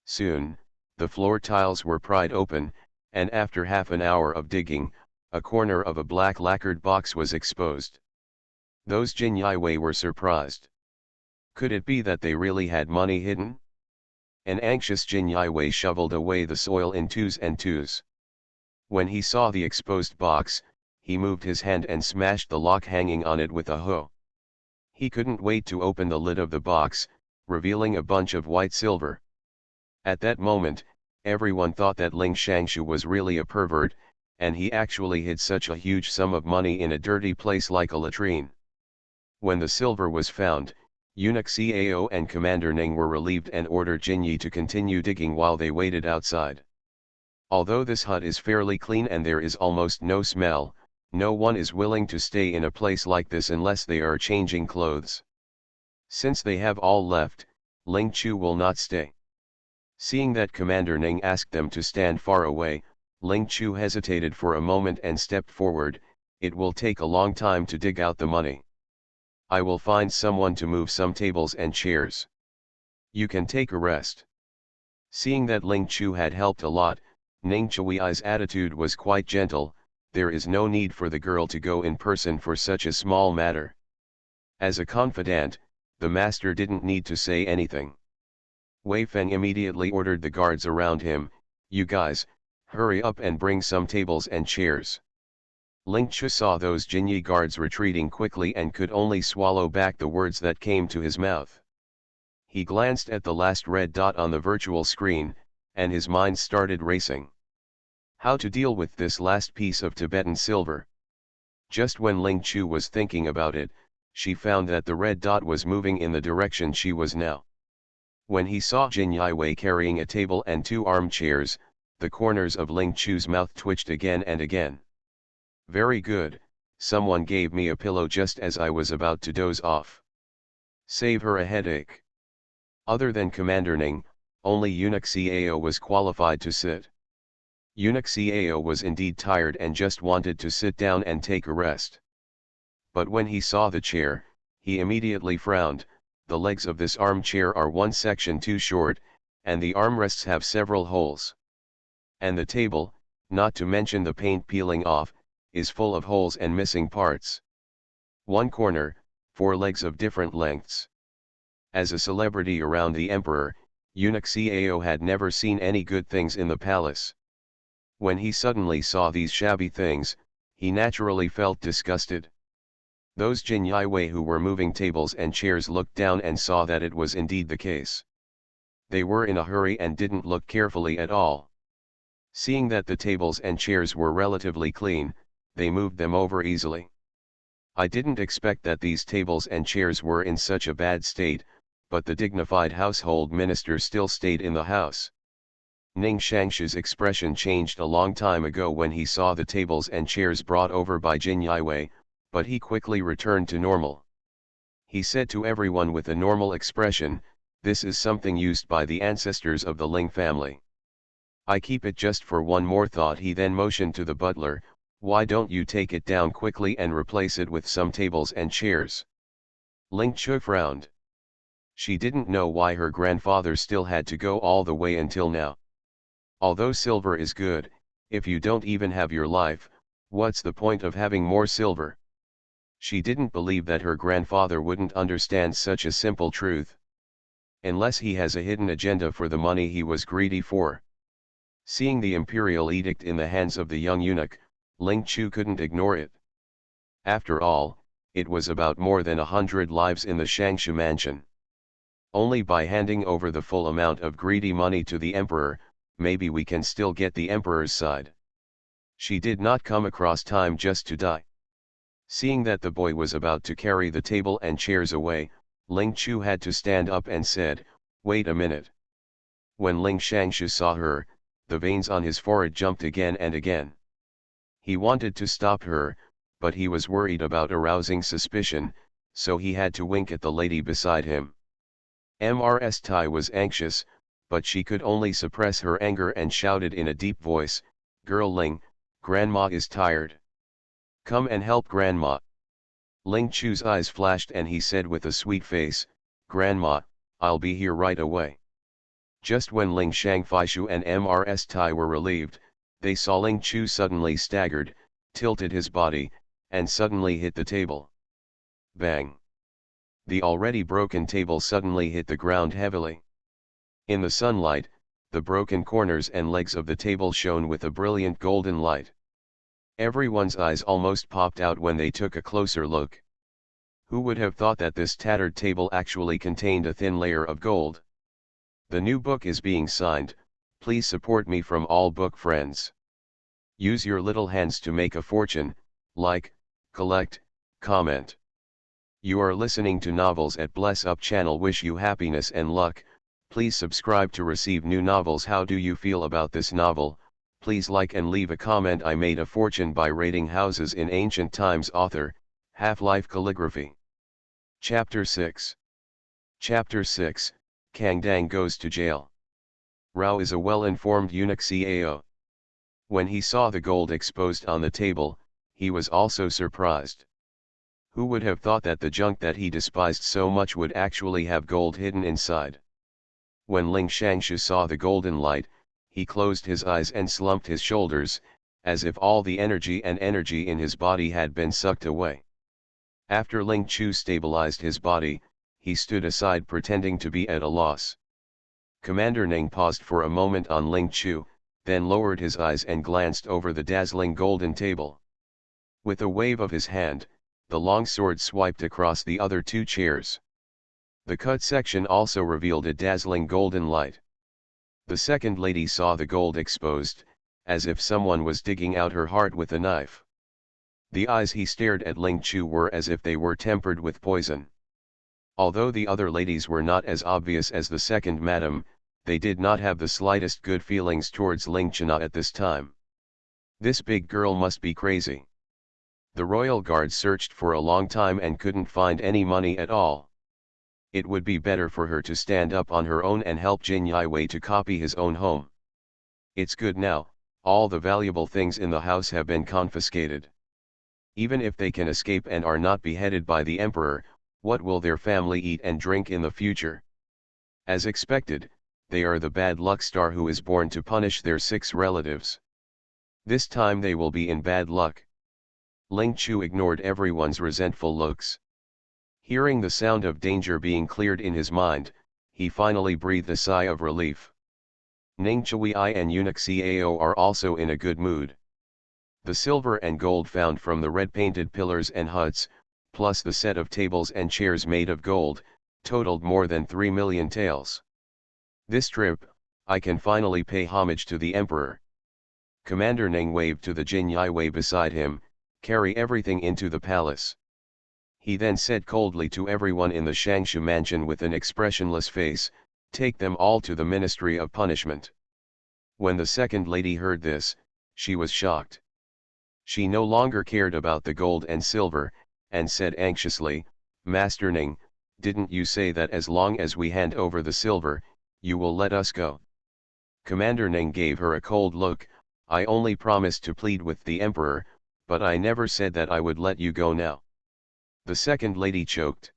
Soon, the floor tiles were pried open, and after half an hour of digging, a corner of a black lacquered box was exposed. Those Jinyi Wei were surprised. Could it be that they really had money hidden? An anxious Jinyi Wei shoveled away the soil in twos and twos. When he saw the exposed box, he moved his hand and smashed the lock hanging on it with a hoe. He couldn't wait to open the lid of the box, revealing a bunch of white silver. At that moment, everyone thought that Ling Shangshu was really a pervert, and he actually hid such a huge sum of money in a dirty place like a latrine. When the silver was found, Eunuch Cao and Commander Ning were relieved and ordered Jinyi to continue digging while they waited outside. Although this hut is fairly clean and there is almost no smell, no one is willing to stay in a place like this unless they are changing clothes. Since they have all left, Ling Chu will not stay. Seeing that Commander Ning asked them to stand far away, Ling Chu hesitated for a moment and stepped forward. "It will take a long time to dig out the money. I will find someone to move some tables and chairs. You can take a rest." Seeing that Ling Chu had helped a lot, Ning Chui's attitude was quite gentle. There is no need for the girl to go in person for such a small matter. As a confidant, the master didn't need to say anything. Wei Feng immediately ordered the guards around him, "You guys, hurry up and bring some tables and chairs." Ling Chu saw those Jinyi guards retreating quickly and could only swallow back the words that came to his mouth. He glanced at the last red dot on the virtual screen, and his mind started racing. How to deal with this last piece of Tibetan silver? Just when Ling Chu was thinking about it, she found that the red dot was moving in the direction she was now. When he saw Jinyi Wei carrying a table and two armchairs, the corners of Ling Chu's mouth twitched again and again. "Very good, someone gave me a pillow just as I was about to doze off. Save her a headache." Other than Commander Ning, only Eunuch Cao was qualified to sit. Eunuch Cao was indeed tired and just wanted to sit down and take a rest. But when he saw the chair, he immediately frowned. The legs of this armchair are one section too short, and the armrests have several holes. And the table, not to mention the paint peeling off, is full of holes and missing parts. One corner, 4 legs of different lengths. As a celebrity around the emperor, Eunuch Cao had never seen any good things in the palace. When he suddenly saw these shabby things, he naturally felt disgusted. Those Jinyi Wei who were moving tables and chairs looked down and saw that it was indeed the case. They were in a hurry and didn't look carefully at all. Seeing that the tables and chairs were relatively clean, they moved them over easily. "I didn't expect that these tables and chairs were in such a bad state," but the dignified household minister still stayed in the house. Ning Shangshu's expression changed a long time ago when he saw the tables and chairs brought over by Jinyi Wei, but he quickly returned to normal. He said to everyone with a normal expression, "This is something used by the ancestors of the Ling family. I keep it just for one more thought." He then motioned to the butler, "Why don't you take it down quickly and replace it with some tables and chairs?" Ling Chu frowned. She didn't know why her grandfather still had to go all the way until now. Although silver is good, if you don't even have your life, what's the point of having more silver? She didn't believe that her grandfather wouldn't understand such a simple truth. Unless he has a hidden agenda for the money he was greedy for. Seeing the imperial edict in the hands of the young eunuch, Ling Chu couldn't ignore it. After all, it was about more than 100 lives in the Shangshu mansion. Only by handing over the full amount of greedy money to the emperor, maybe we can still get the emperor's side. She did not come across time just to die. Seeing that the boy was about to carry the table and chairs away, Ling Chu had to stand up and said, Wait a minute. When Ling Shangshu saw her, the veins on his forehead jumped again and again. He wanted to stop her, but he was worried about arousing suspicion, so he had to wink at the lady beside him. Mrs. Tai was anxious, but she could only suppress her anger and shouted in a deep voice, "Girl Ling, Grandma is tired. Come and help Grandma." Ling Chu's eyes flashed and he said with a sweet face, "Grandma, I'll be here right away." Just when Ling Shangfaishu and Mrs. Tai were relieved, they saw Ling Chu suddenly staggered, tilted his body, and suddenly hit the table. Bang! The already broken table suddenly hit the ground heavily. In the sunlight, the broken corners and legs of the table shone with a brilliant golden light. Everyone's eyes almost popped out when they took a closer look. Who would have thought that this tattered table actually contained a thin layer of gold? The new book is being signed. Please support me from all book friends. Use your little hands to make a fortune, like, collect, comment. You are listening to Novels at Bless Up channel. Wish you happiness and luck. Please subscribe to receive new novels. How do you feel about this novel? Please like and leave a comment. I made a fortune by raiding houses in ancient times. Author, Half-Life Calligraphy. Chapter 6. Chapter 6, Kang Dang goes to jail. Rao is a well-informed eunuch CAO. When he saw the gold exposed on the table, he was also surprised. Who would have thought that the junk that he despised so much would actually have gold hidden inside? When Ling Shangshu saw the golden light, he closed his eyes and slumped his shoulders, as if all the energy in his body had been sucked away. After Ling Chu stabilized his body, he stood aside pretending to be at a loss. Commander Ning paused for a moment on Ling Chu, then lowered his eyes and glanced over the dazzling golden table. With a wave of his hand, the long sword swiped across the other two chairs. The cut section also revealed a dazzling golden light. The second lady saw the gold exposed, as if someone was digging out her heart with a knife. The eyes he stared at Ling Chu were as if they were tempered with poison. Although the other ladies were not as obvious as the second madam, they did not have the slightest good feelings towards Ling China at this time. This big girl must be crazy. The royal guard searched for a long time and couldn't find any money at all. It would be better for her to stand up on her own and help Jin Yiwei to copy his own home. It's good now, all the valuable things in the house have been confiscated. Even if they can escape and are not beheaded by the emperor, what will their family eat and drink in the future? As expected, they are the bad luck star who is born to punish their 6 relatives. This time they will be in bad luck. Ling Chu ignored everyone's resentful looks. Hearing the sound of danger being cleared in his mind, he finally breathed a sigh of relief. Ning Chui and eunuch Cao are also in a good mood. The silver and gold found from the red-painted pillars and huts, plus the set of tables and chairs made of gold, totaled more than 3 million taels. This trip, I can finally pay homage to the emperor. Commander Ning waved to the Jin Yiwei beside him, "Carry everything into the palace." He then said coldly to everyone in the Shangshu mansion with an expressionless face, "Take them all to the Ministry of Punishment." When the second lady heard this, she was shocked. She no longer cared about the gold and silver, and said anxiously, "Master Ning, didn't you say that as long as we hand over the silver, you will let us go?" Commander Ning gave her a cold look. "I only promised to plead with the emperor, but I never said that I would let you go now." The second lady choked.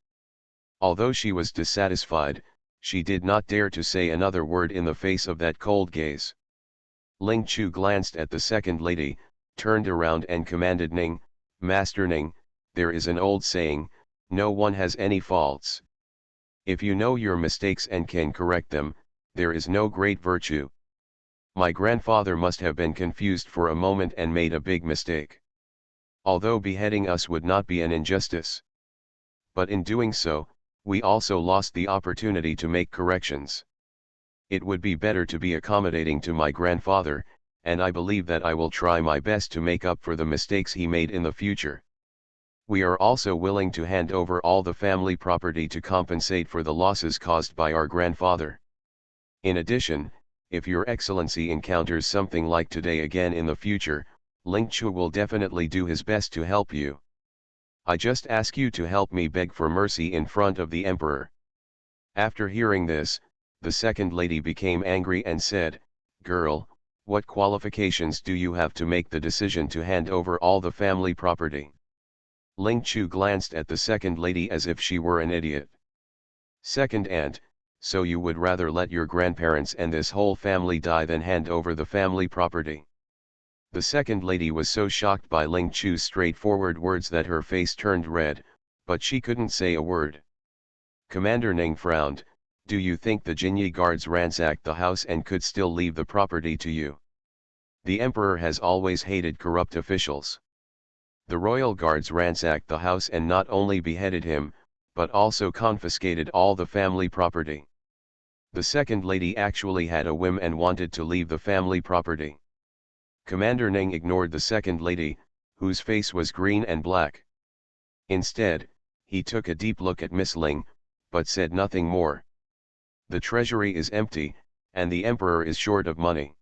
Although she was dissatisfied, she did not dare to say another word in the face of that cold gaze. Ling Chu glanced at the second lady, turned around and commanded Ning, "Master Ning, there is an old saying, no one has any faults. If you know your mistakes and can correct them, there is no great virtue. My grandfather must have been confused for a moment and made a big mistake. Although beheading us would not be an injustice. But in doing so, we also lost the opportunity to make corrections. It would be better to be accommodating to my grandfather, and I believe that I will try my best to make up for the mistakes he made in the future." We are also willing to hand over all the family property to compensate for the losses caused by our grandfather. In addition, if your excellency encounters something like today again in the future, Ling Chu will definitely do his best to help you. I just ask you to help me beg for mercy in front of the emperor." After hearing this, the second lady became angry and said, "Girl, what qualifications do you have to make the decision to hand over all the family property?" Ling Chu glanced at the second lady as if she were an idiot. "Second aunt, so you would rather let your grandparents and this whole family die than hand over the family property?" The second lady was so shocked by Ling Chu's straightforward words that her face turned red, but she couldn't say a word. Commander Ning frowned. "Do you think the Jinyi guards ransacked the house and could still leave the property to you? The emperor has always hated corrupt officials. The royal guards ransacked the house and not only beheaded him, but also confiscated all the family property. The second lady actually had a whim and wanted to leave the family property." Commander Ning ignored the second lady, whose face was green and black. Instead, he took a deep look at Miss Ling, but said nothing more. "The treasury is empty, and the emperor is short of money.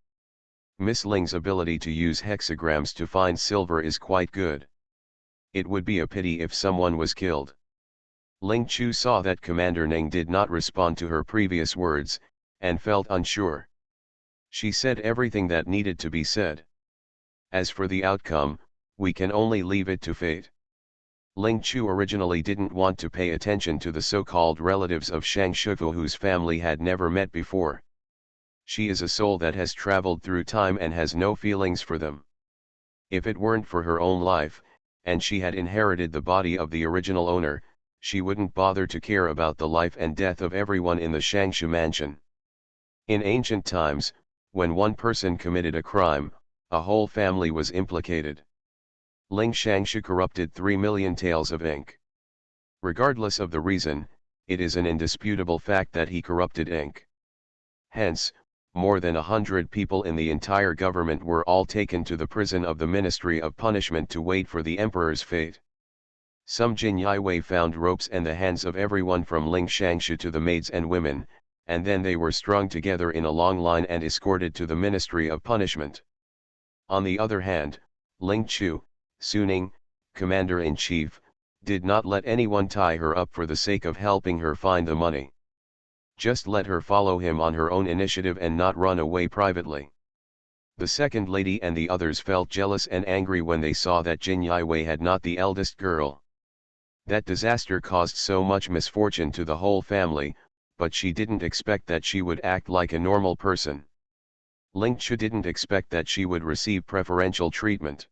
Miss Ling's ability to use hexagrams to find silver is quite good. It would be a pity if someone was killed." Ling Chu saw that Commander Ning did not respond to her previous words, and felt unsure. She said everything that needed to be said. As for the outcome, we can only leave it to fate. Ling Chu originally didn't want to pay attention to the so-called relatives of Shang Shifu whose family had never met before. She is a soul that has traveled through time and has no feelings for them. If it weren't for her own life, and she had inherited the body of the original owner, she wouldn't bother to care about the life and death of everyone in the Shangshu mansion. In ancient times, when one person committed a crime, a whole family was implicated. Ling Shangshu corrupted 3 million taels of ink. Regardless of the reason, it is an indisputable fact that he corrupted ink. Hence, more than 100 people in the entire government were all taken to the prison of the Ministry of Punishment to wait for the emperor's fate. Some Jin Yiwei found ropes and the hands of everyone from Ling Shangshu to the maids and women, and then they were strung together in a long line and escorted to the Ministry of Punishment. On the other hand, Ling Chu, Suning, Commander-in-Chief, did not let anyone tie her up for the sake of helping her find the money. Just let her follow him on her own initiative and not run away privately. The second lady and the others felt jealous and angry when they saw that Jin Yiwei had not the eldest girl. That disaster caused so much misfortune to the whole family, but she didn't expect that she would act like a normal person. Ling Chu didn't expect that she would receive preferential treatment.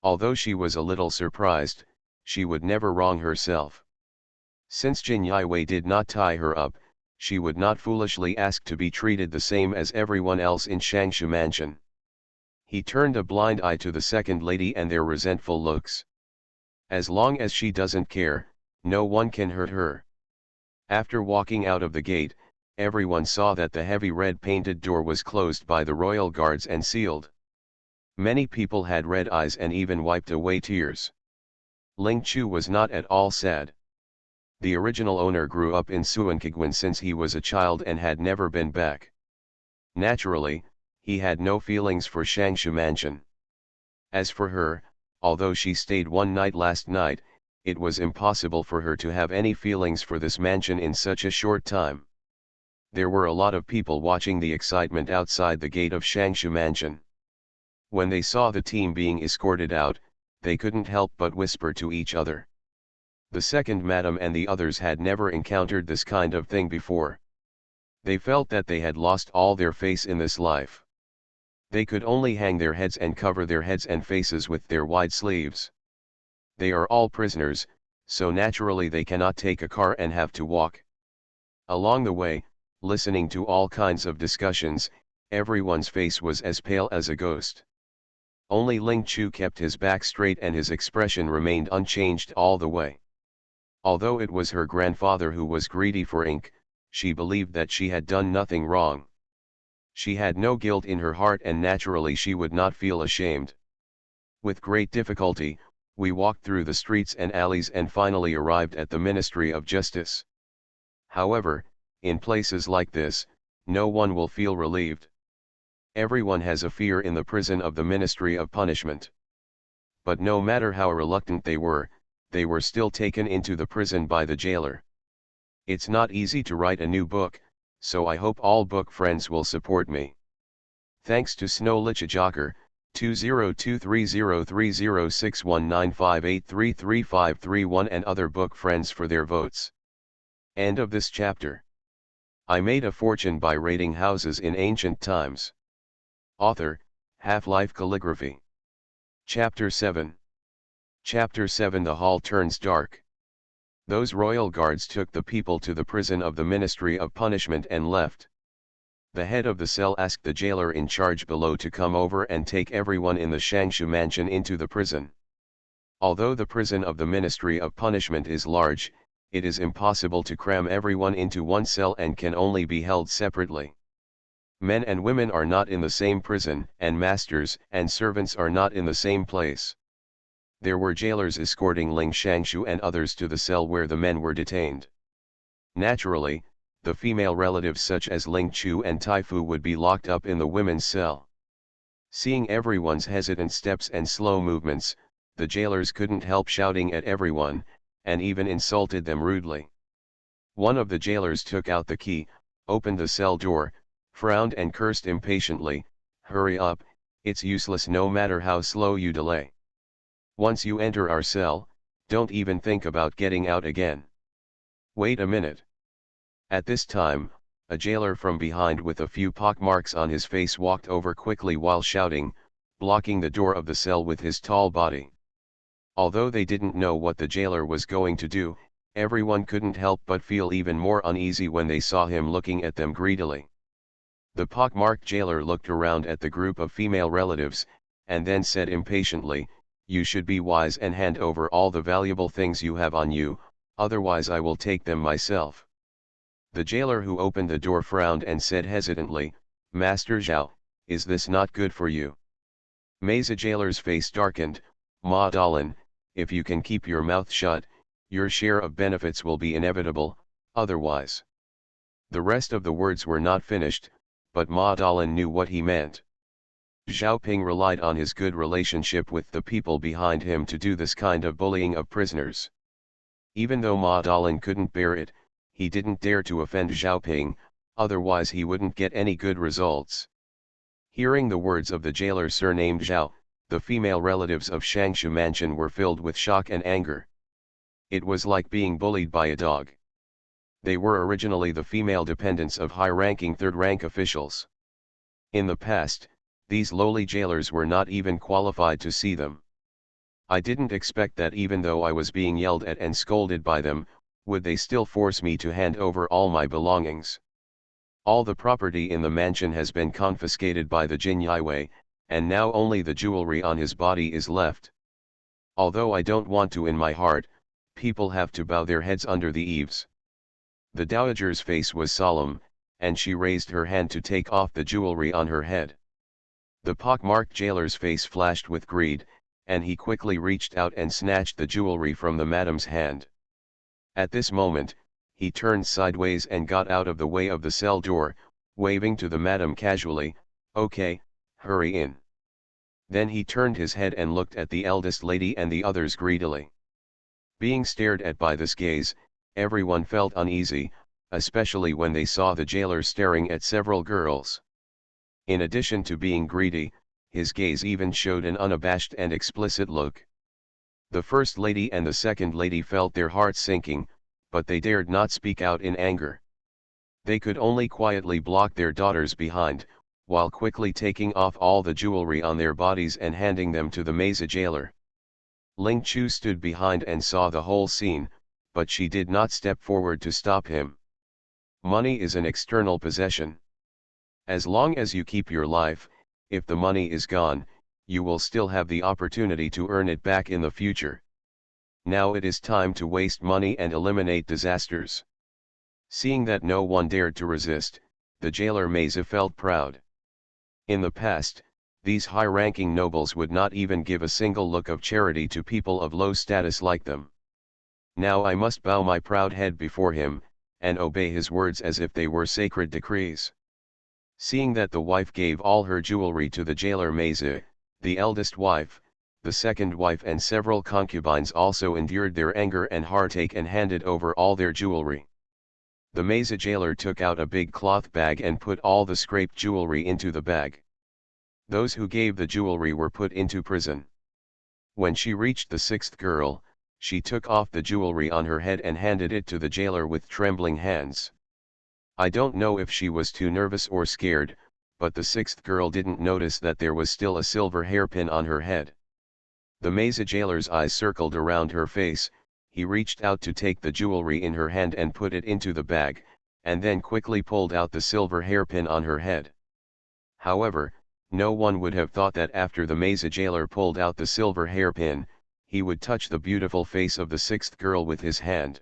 Although she was a little surprised, she would never wrong herself. Since Jin Yiwei did not tie her up, she would not foolishly ask to be treated the same as everyone else in Shangshu Mansion. He turned a blind eye to the second lady and their resentful looks. As long as she doesn't care, no one can hurt her. After walking out of the gate, everyone saw that the heavy red painted door was closed by the royal guards and sealed. Many people had red eyes and even wiped away tears. Ling Chu was not at all sad. The original owner grew up in Suankigwan since he was a child and had never been back. Naturally, he had no feelings for Shangshu Mansion. As for her, although she stayed one night last night, it was impossible for her to have any feelings for this mansion in such a short time. There were a lot of people watching the excitement outside the gate of Shangshu Mansion. When they saw the team being escorted out, they couldn't help but whisper to each other. The second madam and the others had never encountered this kind of thing before. They felt that they had lost all their face in this life. They could only hang their heads and cover their heads and faces with their wide sleeves. They are all prisoners, so naturally they cannot take a car and have to walk. Along the way, listening to all kinds of discussions, everyone's face was as pale as a ghost. Only Ling Chu kept his back straight and his expression remained unchanged all the way. Although it was her grandfather who was greedy for ink, she believed that she had done nothing wrong. She had no guilt in her heart and naturally she would not feel ashamed. With great difficulty, We walked through the streets and alleys and finally arrived at the Ministry of Justice. However, in places like this, no one will feel relieved. Everyone has a fear in the prison of the Ministry of Punishment. But no matter how reluctant they were still taken into the prison by the jailer. It's not easy to write a new book, so I hope all book friends will support me. Thanks to Snow Lichajoker, 20230306195833531 and other book friends for their votes. End of this chapter. I made a fortune by raiding houses in ancient times. Author, Half-Life Calligraphy. Chapter 7. Chapter 7. The hall turns dark. Those royal guards took the people to the prison of the Ministry of Punishment and left. The head of the cell asked the jailer in charge below to come over and take everyone in the Shangshu mansion into the prison. Although the prison of the Ministry of Punishment is large, it is impossible to cram everyone into one cell and can only be held separately. Men and women are not in the same prison, and masters and servants are not in the same place. There were jailers escorting Ling Shangshu and others to the cell where the men were detained. Naturally, the female relatives such as Ling Chu and Taifu would be locked up in the women's cell. Seeing everyone's hesitant steps and slow movements, the jailers couldn't help shouting at everyone, and even insulted them rudely. One of the jailers took out the key, opened the cell door, frowned and cursed impatiently, "Hurry up, it's useless no matter how slow you delay. Once you enter our cell, don't even think about getting out again. Wait a minute." At this time, a jailer from behind with a few pockmarks on his face walked over quickly while shouting, blocking the door of the cell with his tall body. Although they didn't know what the jailer was going to do, everyone couldn't help but feel even more uneasy when they saw him looking at them greedily. The pockmarked jailer looked around at the group of female relatives, and then said impatiently, "You should be wise and hand over all the valuable things you have on you, otherwise I will take them myself." The jailer who opened the door frowned and said hesitantly, "Master Zhao, is this not good for you?" Meiza jailer's face darkened, "Ma Dalin, if you can keep your mouth shut, your share of benefits will be inevitable, otherwise." The rest of the words were not finished, but Ma Dalin knew what he meant. Zhao Ping relied on his good relationship with the people behind him to do this kind of bullying of prisoners. Even though Ma Dalin couldn't bear it, he didn't dare to offend Zhao Ping, otherwise he wouldn't get any good results. Hearing the words of the jailer surnamed Zhao, the female relatives of Shangshu Mansion were filled with shock and anger. It was like being bullied by a dog. They were originally the female dependents of high-ranking third-rank officials. In the past, these lowly jailers were not even qualified to see them. I didn't expect that even though I was being yelled at and scolded by them, would they still force me to hand over all my belongings. All the property in the mansion has been confiscated by the Jin Yiwei, and now only the jewelry on his body is left. Although I don't want to in my heart, people have to bow their heads under the eaves. The dowager's face was solemn, and she raised her hand to take off the jewelry on her head. The pockmarked jailer's face flashed with greed, and he quickly reached out and snatched the jewelry from the madam's hand. At this moment, he turned sideways and got out of the way of the cell door, waving to the madam casually, "Okay, hurry in." Then he turned his head and looked at the eldest lady and the others greedily. Being stared at by this gaze, everyone felt uneasy, especially when they saw the jailer staring at several girls. In addition to being greedy, his gaze even showed an unabashed and explicit look. The first lady and the second lady felt their hearts sinking, but they dared not speak out in anger. They could only quietly block their daughters behind, while quickly taking off all the jewelry on their bodies and handing them to the Meiza jailer. Ling Chu stood behind and saw the whole scene, but she did not step forward to stop him. Money is an external possession. As long as you keep your life, if the money is gone, you will still have the opportunity to earn it back in the future. Now it is time to waste money and eliminate disasters. Seeing that no one dared to resist, the jailer Meiza felt proud. In the past, These high-ranking nobles would not even give a single look of charity to people of low status like them. Now I must bow my proud head before him, and obey his words as if they were sacred decrees. Seeing that the wife gave all her jewelry to the jailer Meza, the eldest wife, the second wife and several concubines also endured their anger and heartache and handed over all their jewelry. The Meza jailer took out a big cloth bag and put all the scraped jewelry into the bag. Those who gave the jewelry were put into prison. When she reached the sixth girl, she took off the jewelry on her head and handed it to the jailer with trembling hands. I don't know if she was too nervous or scared, but the sixth girl didn't notice that there was still a silver hairpin on her head. The Meza jailer's eyes circled around her face. He reached out to take the jewelry in her hand and put it into the bag, and then quickly pulled out the silver hairpin on her head. However, no one would have thought that after the Meza jailer pulled out the silver hairpin, he would touch the beautiful face of the sixth girl with his hand.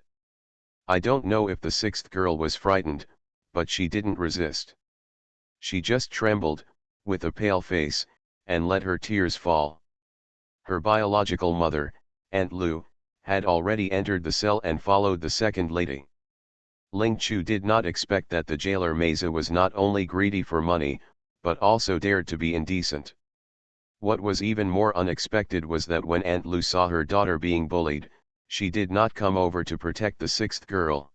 I don't know if the sixth girl was frightened, but she didn't resist. She just trembled, with a pale face, and let her tears fall. Her biological mother, Aunt Lu, had already entered the cell and followed the second lady. Ling Chu did not expect that the jailer Meza was not only greedy for money, but also dared to be indecent. What was even more unexpected was that when Aunt Lu saw her daughter being bullied, she did not come over to protect the sixth girl.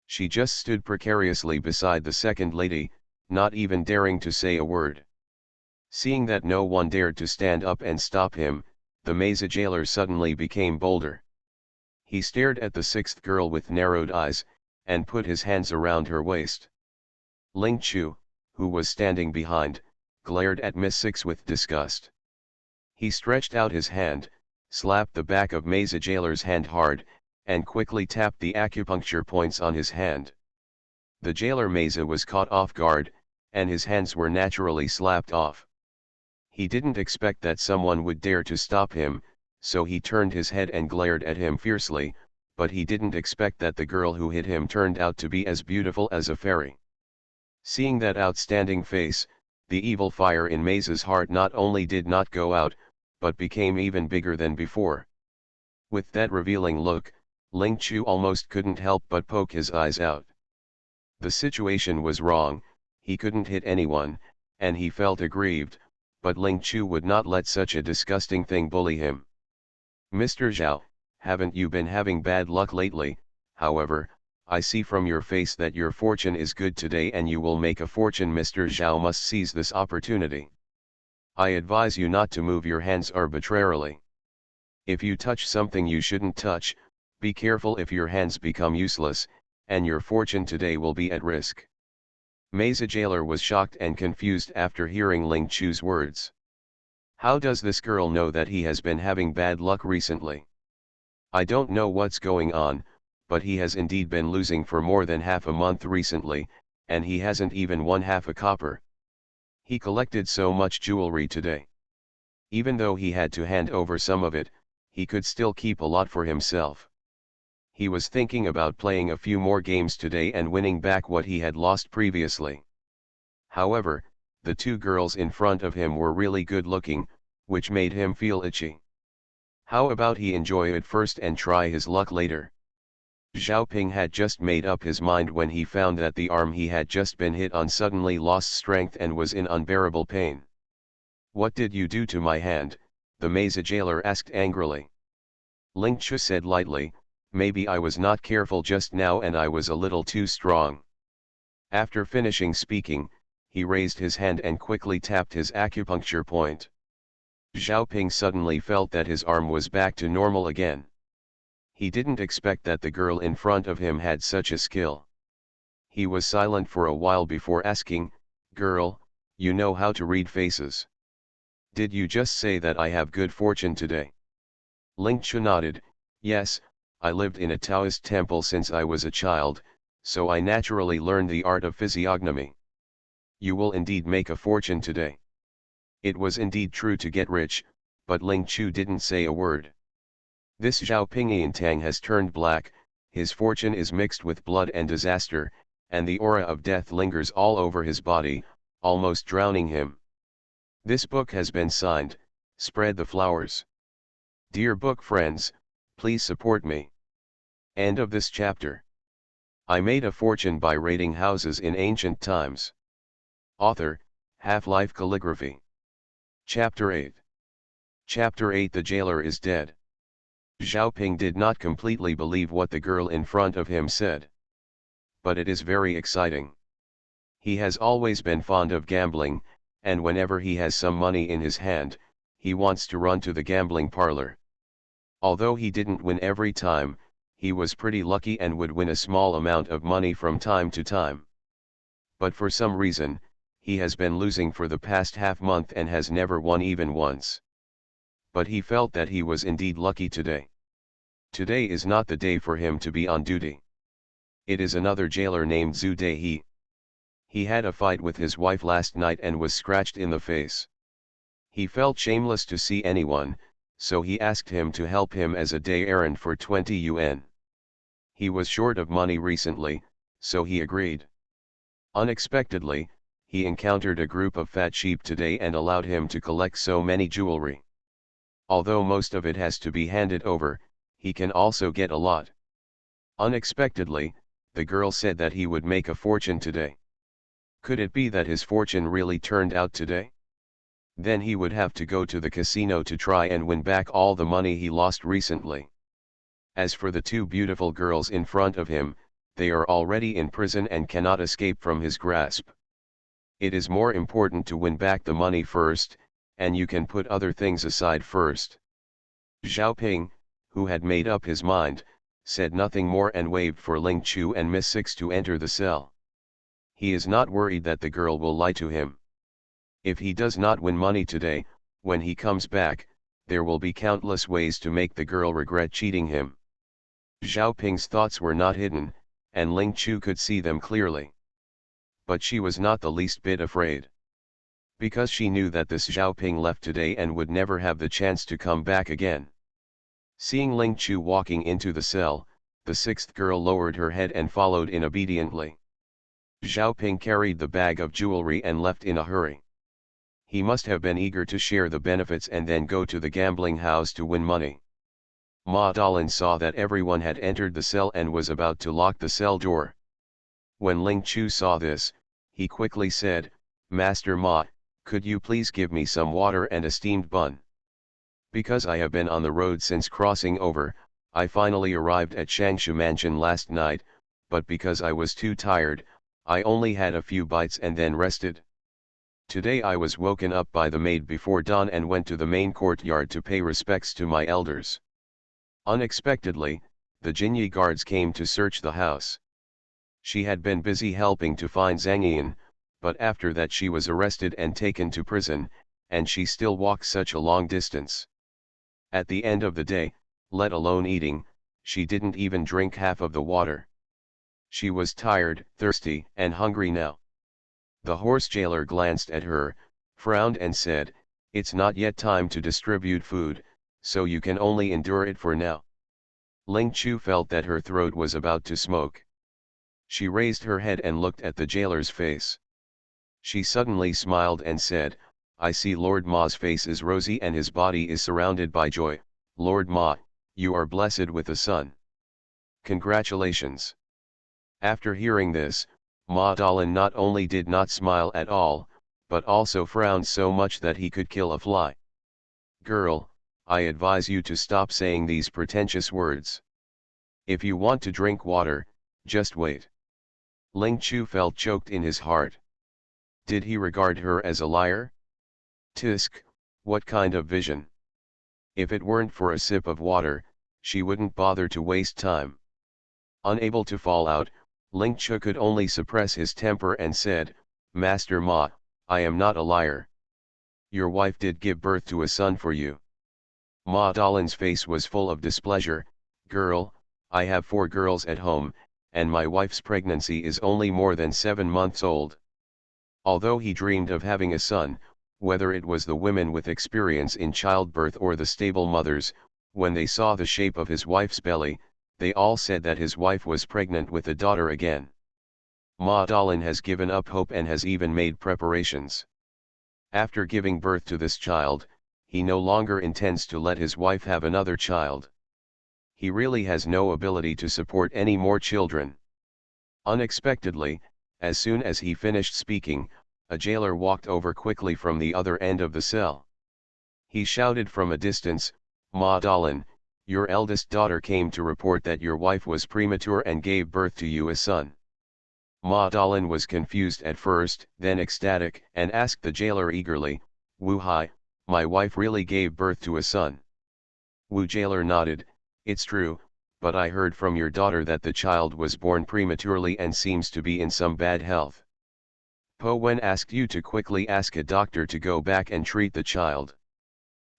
She just stood precariously beside the second lady, not even daring to say a word. Seeing that no one dared to stand up and stop him, the Meza jailer suddenly became bolder. He stared at the sixth girl with narrowed eyes, and put his hands around her waist. Ling Chu, who was standing behind, glared at Miss Six with disgust. He stretched out his hand, slapped the back of Meza jailer's hand hard, and quickly tapped the acupuncture points on his hand. The jailer Meza was caught off guard, and his hands were naturally slapped off. He didn't expect that someone would dare to stop him, so he turned his head and glared at him fiercely, but he didn't expect that the girl who hit him turned out to be as beautiful as a fairy. Seeing that outstanding face, the evil fire in Meza's heart not only did not go out, but became even bigger than before. With that revealing look, Ling Chu almost couldn't help but poke his eyes out. The situation was wrong, he couldn't hit anyone, and he felt aggrieved, but Ling Chu would not let such a disgusting thing bully him. Mr. Zhao, haven't you been having bad luck lately? However, I see from your face that your fortune is good today and you will make a fortune. Mr. Zhao must seize this opportunity. I advise you not to move your hands arbitrarily. If you touch something you shouldn't touch, be careful if your hands become useless, and your fortune today will be at risk. Meza jailer was shocked and confused after hearing Ling Chu's words. How does this girl know that he has been having bad luck recently? I don't know what's going on, but he has indeed been losing for more than half a month recently, and he hasn't even won half a copper. He collected so much jewelry today. Even though he had to hand over some of it, he could still keep a lot for himself. He was thinking about playing a few more games today and winning back what he had lost previously. However, the two girls in front of him were really good looking, which made him feel itchy. How about he enjoy it first and try his luck later? Zhao Ping had just made up his mind when he found that the arm he had just been hit on suddenly lost strength and was in unbearable pain. What did you do to my hand? The Meza jailer asked angrily. Ling Chu said lightly, maybe I was not careful just now and I was a little too strong. After finishing speaking, he raised his hand and quickly tapped his acupuncture point. Zhao Ping suddenly felt that his arm was back to normal again. He didn't expect that the girl in front of him had such a skill. He was silent for a while before asking, "Girl, you know how to read faces. Did you just say that I have good fortune today?" Ling Chu nodded, "Yes, I lived in a Taoist temple since I was a child, so I naturally learned the art of physiognomy. You will indeed make a fortune today." It was indeed true to get rich, but Ling Chu didn't say a word. This Zhao Ping Tang has turned black, his fortune is mixed with blood and disaster, and the aura of death lingers all over his body, almost drowning him. This book has been signed, Spread the Flowers. Dear book friends, please support me. End of this chapter. I made a fortune by raiding houses in ancient times. Author, Half-Life Calligraphy. Chapter 8. Chapter 8. The jailer is dead. Xiaoping did not completely believe what the girl in front of him said. But it is very exciting. He has always been fond of gambling, and whenever he has some money in his hand, he wants to run to the gambling parlor. Although he didn't win every time, he was pretty lucky and would win a small amount of money from time to time. But for some reason, he has been losing for the past half month and has never won even once. But he felt that he was indeed lucky today. Today is not the day for him to be on duty. It is another jailer named Zhu Daihe. He had a fight with his wife last night and was scratched in the face. He felt shameless to see anyone, so he asked him to help him as a day errand for 20 yuan. He was short of money recently, so he agreed. Unexpectedly, he encountered a group of fat sheep today and allowed him to collect so many jewelry. Although most of it has to be handed over, he can also get a lot. Unexpectedly, the girl said that he would make a fortune today. Could it be that his fortune really turned out today? Then he would have to go to the casino to try and win back all the money he lost recently. As for the two beautiful girls in front of him, they are already in prison and cannot escape from his grasp. It is more important to win back the money first, and you can put other things aside first. Xiaoping, who had made up his mind, said nothing more and waved for Ling Chu and Miss Six to enter the cell. He is not worried that the girl will lie to him. If he does not win money today, when he comes back, there will be countless ways to make the girl regret cheating him. Xiaoping's thoughts were not hidden, and Ling Chu could see them clearly. But she was not the least bit afraid. Because she knew that this Xiaoping left today and would never have the chance to come back again. Seeing Ling Chu walking into the cell, the sixth girl lowered her head and followed in obediently. Xiaoping carried the bag of jewelry and left in a hurry. He must have been eager to share the benefits and then go to the gambling house to win money. Ma Dalin saw that everyone had entered the cell and was about to lock the cell door. When Ling Chu saw this, he quickly said, "Master Ma, could you please give me some water and a steamed bun? Because I have been on the road since crossing over, I finally arrived at Shangshu Mansion last night, but because I was too tired, I only had a few bites and then rested. Today I was woken up by the maid before dawn and went to the main courtyard to pay respects to my elders. Unexpectedly, the Jinyi guards came to search the house. She had been busy helping to find Zhang Yian, but after that she was arrested and taken to prison, and she still walks such a long distance. At the end of the day, let alone eating, she didn't even drink half of the water. She was tired, thirsty, and hungry now. The horse jailer glanced at her, frowned and said, "It's not yet time to distribute food, so you can only endure it for now." Ling Chu felt that her throat was about to smoke. She raised her head and looked at the jailer's face. She suddenly smiled and said, "I see Lord Ma's face is rosy and his body is surrounded by joy. Lord Ma, you are blessed with a son. Congratulations." After hearing this, Ma Dalin not only did not smile at all, but also frowned so much that he could kill a fly. "Girl, I advise you to stop saying these pretentious words. If you want to drink water, just wait." Ling Chu felt choked in his heart. Did he regard her as a liar? Tisk, what kind of vision? If it weren't for a sip of water, she wouldn't bother to waste time. Unable to fall out, Ling Chu could only suppress his temper and said, "Master Ma, I am not a liar. Your wife did give birth to a son for you." Ma Dalin's face was full of displeasure. "Girl, I have 4 girls at home, and my wife's pregnancy is only more than 7 months old." Although he dreamed of having a son, whether it was the women with experience in childbirth or the stable mothers, when they saw the shape of his wife's belly, they all said that his wife was pregnant with a daughter again. Ma Dalin has given up hope and has even made preparations. After giving birth to this child, he no longer intends to let his wife have another child. He really has no ability to support any more children. Unexpectedly, as soon as he finished speaking, a jailer walked over quickly from the other end of the cell. He shouted from a distance, "Ma Dallin, your eldest daughter came to report that your wife was premature and gave birth to you a son." Ma Dallin was confused at first, then ecstatic, and asked the jailer eagerly, "Wu Hai, my wife really gave birth to a son?" Wu jailer nodded, "It's true, but I heard from your daughter that the child was born prematurely and seems to be in some bad health. Po Wen asked you to quickly ask a doctor to go back and treat the child."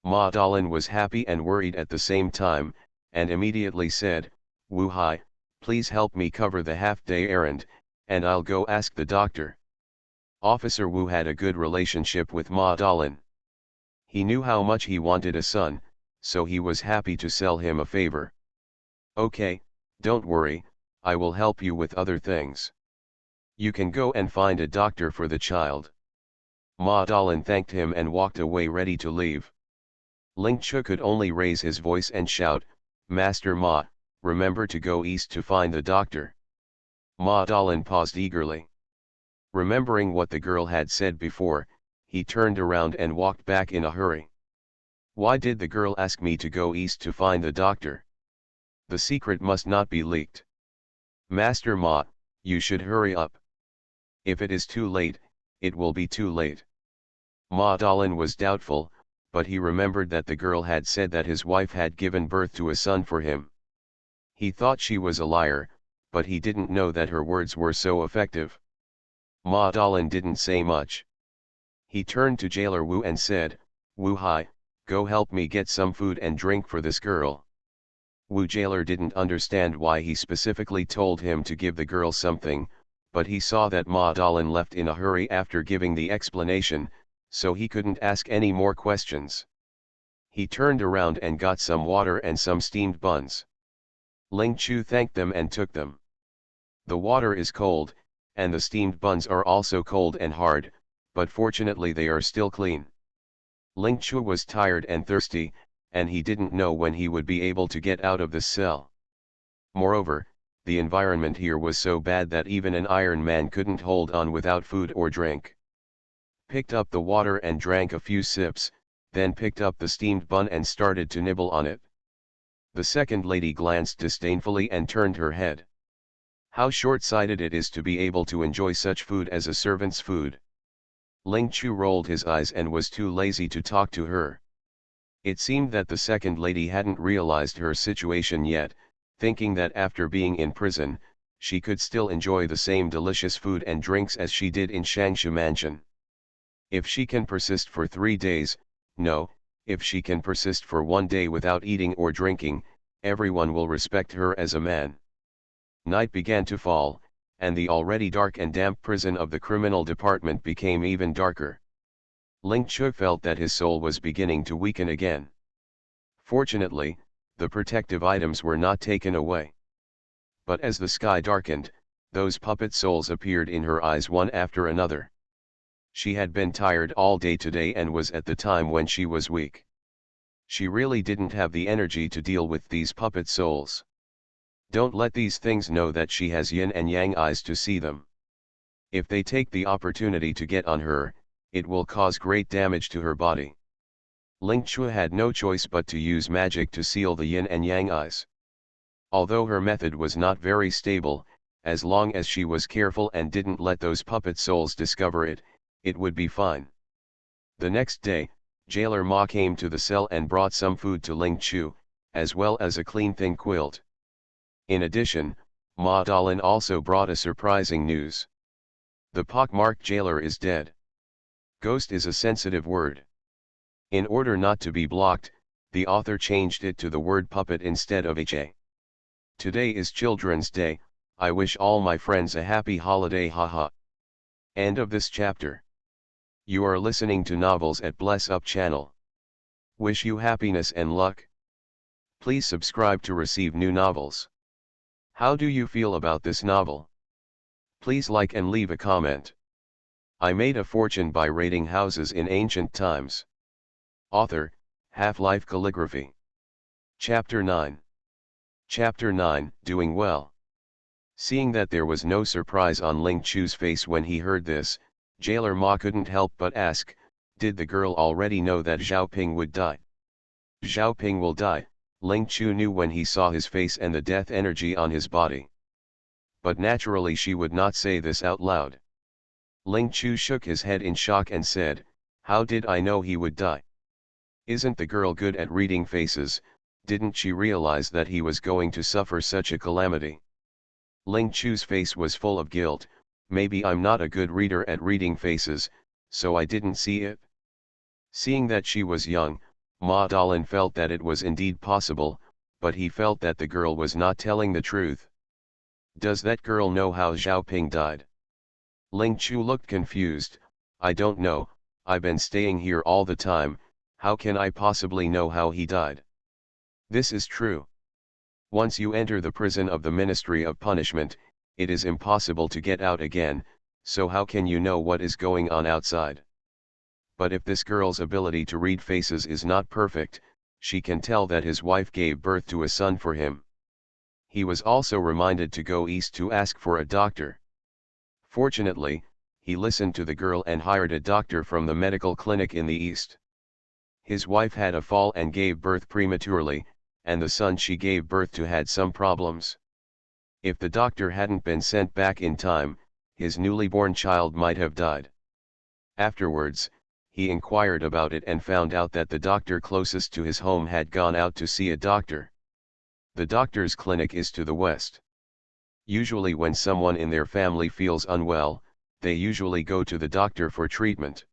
Ma Dallin was happy and worried at the same time, and immediately said, "Wu Hai, please help me cover the half-day errand, and I'll go ask the doctor." Officer Wu had a good relationship with Ma Dallin. He knew how much he wanted a son, so he was happy to sell him a favor. "Okay, don't worry, I will help you with other things. You can go and find a doctor for the child." Ma Dallin thanked him and walked away ready to leave. Ling Chu could only raise his voice and shout, "Master Ma, remember to go east to find the doctor." Ma Dallin paused eagerly. Remembering what the girl had said before, he turned around and walked back in a hurry. Why did the girl ask me to go east to find the doctor? The secret must not be leaked. Master Ma, you should hurry up. If it is too late, it will be too late. Ma Dallin was doubtful, but he remembered that the girl had said that his wife had given birth to a son for him. He thought she was a liar, but he didn't know that her words were so effective. Ma Dallin didn't say much. He turned to jailer Wu and said, "Wu Hai, go help me get some food and drink for this girl." Wu jailer didn't understand why he specifically told him to give the girl something, but he saw that Ma Dallin left in a hurry after giving the explanation, so he couldn't ask any more questions. He turned around and got some water and some steamed buns. Ling Chu thanked them and took them. The water is cold, and the steamed buns are also cold and hard, but fortunately they are still clean. Ling Chu was tired and thirsty, and he didn't know when he would be able to get out of this cell. Moreover, the environment here was so bad that even an Iron Man couldn't hold on without food or drink. Picked up the water and drank a few sips, then picked up the steamed bun and started to nibble on it. The second lady glanced disdainfully and turned her head. How short-sighted it is to be able to enjoy such food as a servant's food. Ling Chu rolled his eyes and was too lazy to talk to her. It seemed that the second lady hadn't realized her situation yet, thinking that after being in prison, she could still enjoy the same delicious food and drinks as she did in Shangshu Mansion. If she can persist for 3 days, no, if she can persist for 1 day without eating or drinking, everyone will respect her as a man. Night began to fall, and the already dark and damp prison of the criminal department became even darker. Ling Chu felt that his soul was beginning to weaken again. Fortunately, the protective items were not taken away. But as the sky darkened, those puppet souls appeared in her eyes one after another. She had been tired all day today and was at the time when she was weak. She really didn't have the energy to deal with these puppet souls. Don't let these things know that she has yin and yang eyes to see them. If they take the opportunity to get on her, it will cause great damage to her body. Ling Chu had no choice but to use magic to seal the yin and yang eyes. Although her method was not very stable, as long as she was careful and didn't let those puppet souls discover it, it would be fine. The next day, jailer Ma came to the cell and brought some food to Ling Chu, as well as a clean thin quilt. In addition, Ma Dallin also brought a surprising news. The pockmarked jailer is dead. Ghost is a sensitive word. In order not to be blocked, the author changed it to the word puppet instead of HA. Today is Children's Day, I wish all my friends a happy holiday, haha. End of this chapter. You are listening to Novels at Bless Up channel. Wish you happiness and luck. Please subscribe to receive new novels. How do you feel about this novel? Please like and leave a comment. I made a fortune by raiding houses in ancient times. Author, Half-Life Calligraphy. Chapter 9. Chapter 9, Doing Well. Seeing that there was no surprise on Ling Chu's face when he heard this, Jailer Ma couldn't help but ask, did the girl already know that Zhao Ping would die? Zhao Ping will die, Ling Chu knew when he saw his face and the death energy on his body. But naturally she would not say this out loud. Ling Chu shook his head in shock and said, how did I know he would die? Isn't the girl good at reading faces? Didn't she realize that he was going to suffer such a calamity? Ling Chu's face was full of guilt. Maybe I'm not a good reader at reading faces, so I didn't see it. Seeing that she was young, Ma Dalian felt that it was indeed possible, but he felt that the girl was not telling the truth. Does that girl know how Zhao Ping died? Ling Chu looked confused. I don't know, I've been staying here all the time, how can I possibly know how he died? This is true. Once you enter the prison of the Ministry of Punishment, it is impossible to get out again, so how can you know what is going on outside? But if this girl's ability to read faces is not perfect, she can tell that his wife gave birth to a son for him. He was also reminded to go east to ask for a doctor. Fortunately, he listened to the girl and hired a doctor from the medical clinic in the east. His wife had a fall and gave birth prematurely, and the son she gave birth to had some problems. If the doctor hadn't been sent back in time, his newly born child might have died. Afterwards, he inquired about it and found out that the doctor closest to his home had gone out to see a doctor. The doctor's clinic is to the west. Usually when someone in their family feels unwell, they usually go to the doctor for treatment.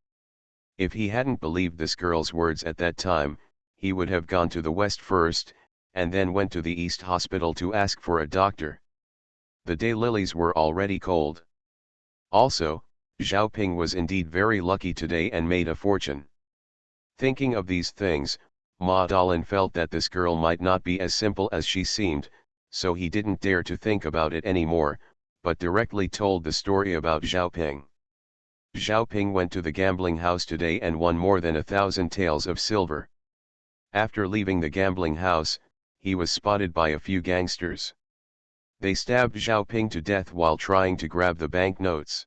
If he hadn't believed this girl's words at that time, he would have gone to the west first, and then went to the east hospital to ask for a doctor. The daylilies were already cold. Also, Zhao Ping was indeed very lucky today and made a fortune. Thinking of these things, Ma Dalian felt that this girl might not be as simple as she seemed, so he didn't dare to think about it anymore, but directly told the story about Zhao Ping. Zhao Ping went to the gambling house today and won more than 1,000 taels of silver. After leaving the gambling house, he was spotted by a few gangsters. They stabbed Zhao Ping to death while trying to grab the banknotes.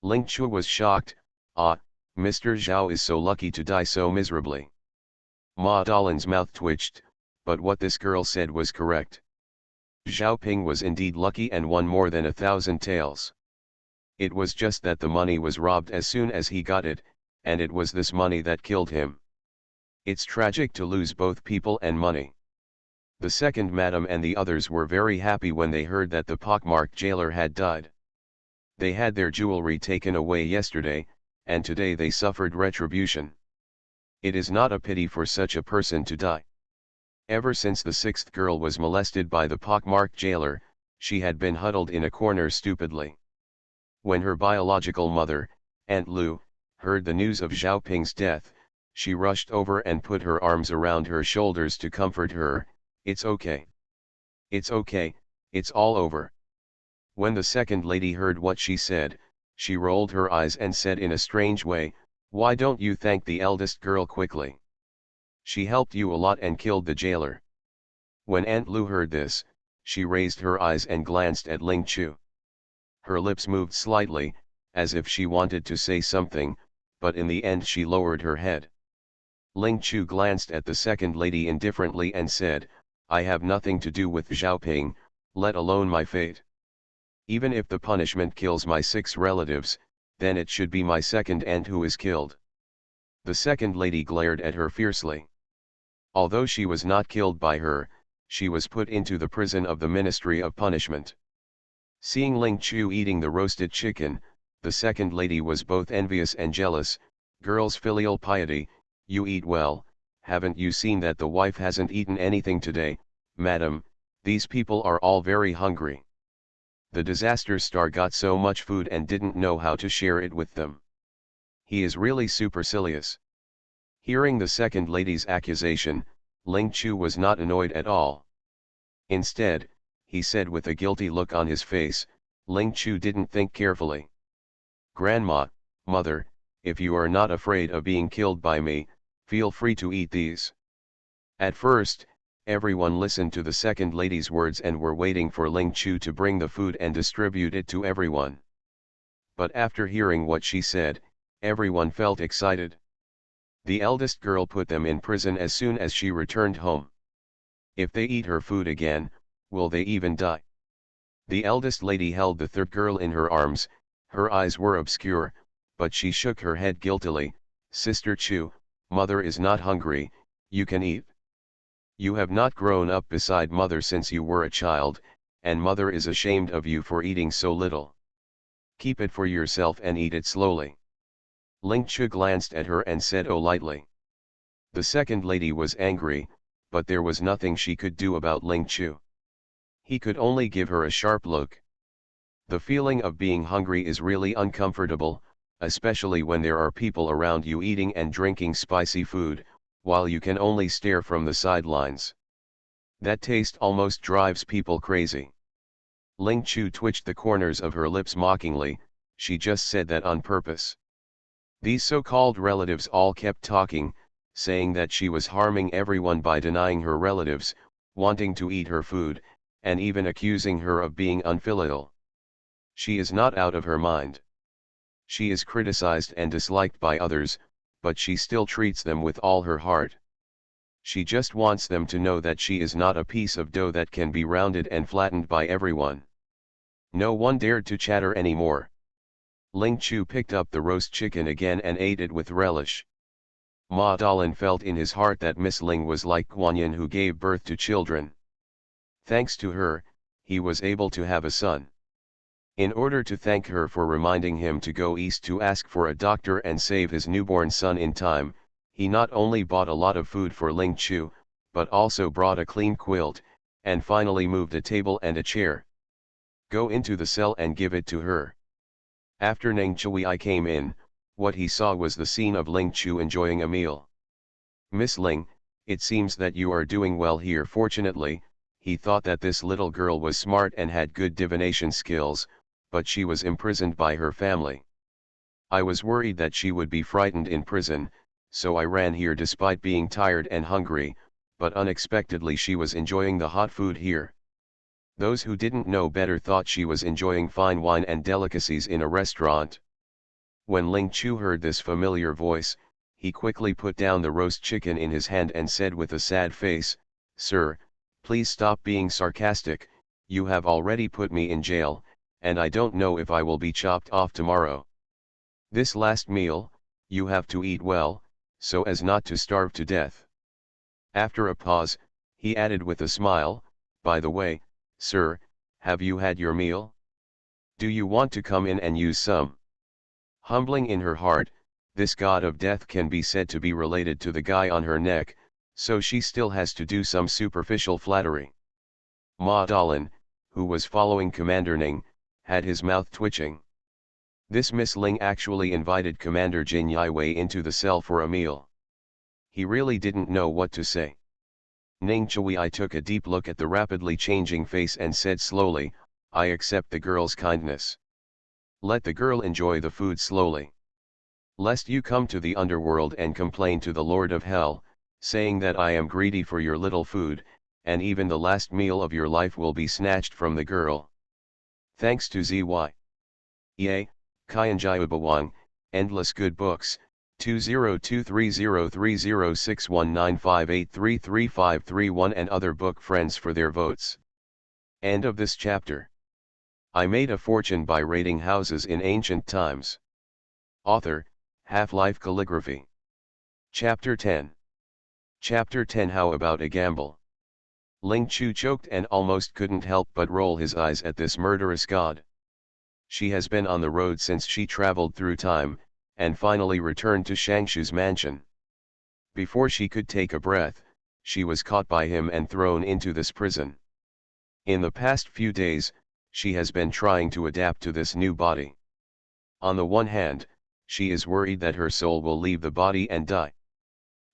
Ling Chu was shocked. Ah, Mr. Zhao is so lucky to die so miserably. Ma Dalian's mouth twitched, but what this girl said was correct. Zhao Ping was indeed lucky and won more than 1,000 taels. It was just that the money was robbed as soon as he got it, and it was this money that killed him. It's tragic to lose both people and money. The second madam and the others were very happy when they heard that the pockmarked jailer had died. They had their jewelry taken away yesterday, and today they suffered retribution. It is not a pity for such a person to die. Ever since the sixth girl was molested by the pockmarked jailer, she had been huddled in a corner stupidly. When her biological mother, Aunt Lu, heard the news of Zhao Ping's death, she rushed over and put her arms around her shoulders to comfort her. It's okay. It's okay, it's all over. When the second lady heard what she said, she rolled her eyes and said in a strange way, why don't you thank the eldest girl quickly? She helped you a lot and killed the jailer. When Aunt Lu heard this, she raised her eyes and glanced at Ling Chu. Her lips moved slightly, as if she wanted to say something, but in the end she lowered her head. Ling Chu glanced at the second lady indifferently and said, I have nothing to do with Zhao Ping, let alone my fate. Even if the punishment kills my 6 relatives, then it should be my second aunt who is killed. The second lady glared at her fiercely. Although she was not killed by her, she was put into the prison of the Ministry of Punishment. Seeing Ling Chu eating the roasted chicken, the second lady was both envious and jealous. Girls' filial piety, you eat well, haven't you seen that the wife hasn't eaten anything today, madam? These people are all very hungry. The disaster star got so much food and didn't know how to share it with them. He is really supercilious. Hearing the second lady's accusation, Ling Chu was not annoyed at all. Instead, he said with a guilty look on his face, Ling Chu didn't think carefully. Grandma, "Mother, if you are not afraid of being killed by me, feel free to eat these." At first, everyone listened to the second lady's words and were waiting for Ling Chu to bring the food and distribute it to everyone. But after hearing what she said, everyone felt excited. The eldest girl put them in prison as soon as she returned home. If they eat her food again, will they even die? The eldest lady held the third girl in her arms, her eyes were obscure, but she shook her head guiltily. "Sister Chu, mother is not hungry, you can eat. You have not grown up beside mother since you were a child, and mother is ashamed of you for eating so little. Keep it for yourself and eat it slowly." Ling Chu glanced at her and said "Oh" lightly. The second lady was angry, but there was nothing she could do about Ling Chu. He could only give her a sharp look. The feeling of being hungry is really uncomfortable, especially when there are people around you eating and drinking spicy food, while you can only stare from the sidelines. That taste almost drives people crazy. Ling Chu twitched the corners of her lips mockingly. She just said that on purpose. These so-called relatives all kept talking, saying that she was harming everyone by denying her relatives, wanting to eat her food, and even accusing her of being unfilial. She is not out of her mind. She is criticized and disliked by others, but she still treats them with all her heart. She just wants them to know that she is not a piece of dough that can be rounded and flattened by everyone. No one dared to chatter anymore. Ling Chu picked up the roast chicken again and ate it with relish. Ma Dalian felt in his heart that Miss Ling was like Guanyin who gave birth to children. Thanks to her, he was able to have a son. In order to thank her for reminding him to go east to ask for a doctor and save his newborn son in time, he not only bought a lot of food for Ling Chu, but also brought a clean quilt, and finally moved a table and a chair. "Go into the cell and give it to her." After Neng Chui came in, what he saw was the scene of Ling Chu enjoying a meal. "Miss Ling, it seems that you are doing well here." Fortunately, he thought that this little girl was smart and had good divination skills, but she was imprisoned by her family. "I was worried that she would be frightened in prison, so I ran here despite being tired and hungry, but unexpectedly she was enjoying the hot food here." Those who didn't know better thought she was enjoying fine wine and delicacies in a restaurant. When Ling Chu heard this familiar voice, he quickly put down the roast chicken in his hand and said with a sad face, "Sir, please stop being sarcastic, you have already put me in jail, and I don't know if I will be chopped off tomorrow. This last meal, you have to eat well, so as not to starve to death." After a pause, he added with a smile, "By the way, sir, have you had your meal? Do you want to come in and use some?" Humbling in her heart, this god of death can be said to be related to the guy on her neck, so she still has to do some superficial flattery. Ma Dalian, who was following Commander Ning, had his mouth twitching. This Miss Ling actually invited Commander Jin Yiwei into the cell for a meal. He really didn't know what to say. Ning Chui took a deep look at the rapidly changing face and said slowly, "I accept the girl's kindness. Let the girl enjoy the food slowly. Lest you come to the underworld and complain to the Lord of Hell, saying that I am greedy for your little food, and even the last meal of your life will be snatched from the girl." Thanks to ZY. EA, Kyanjaya Bawang, Endless Good Books, 202303061958333531 and other book friends for their votes. End of this chapter. I made a fortune by raiding houses in ancient times. Author, Half-Life Calligraphy. Chapter 10. Chapter 10. How about a gamble? Ling Chu choked and almost couldn't help but roll his eyes at this murderous god. She has been on the road since she traveled through time, and finally returned to Shangshu's mansion. Before she could take a breath, she was caught by him and thrown into this prison. In the past few days, she has been trying to adapt to this new body. On the one hand, she is worried that her soul will leave the body and die.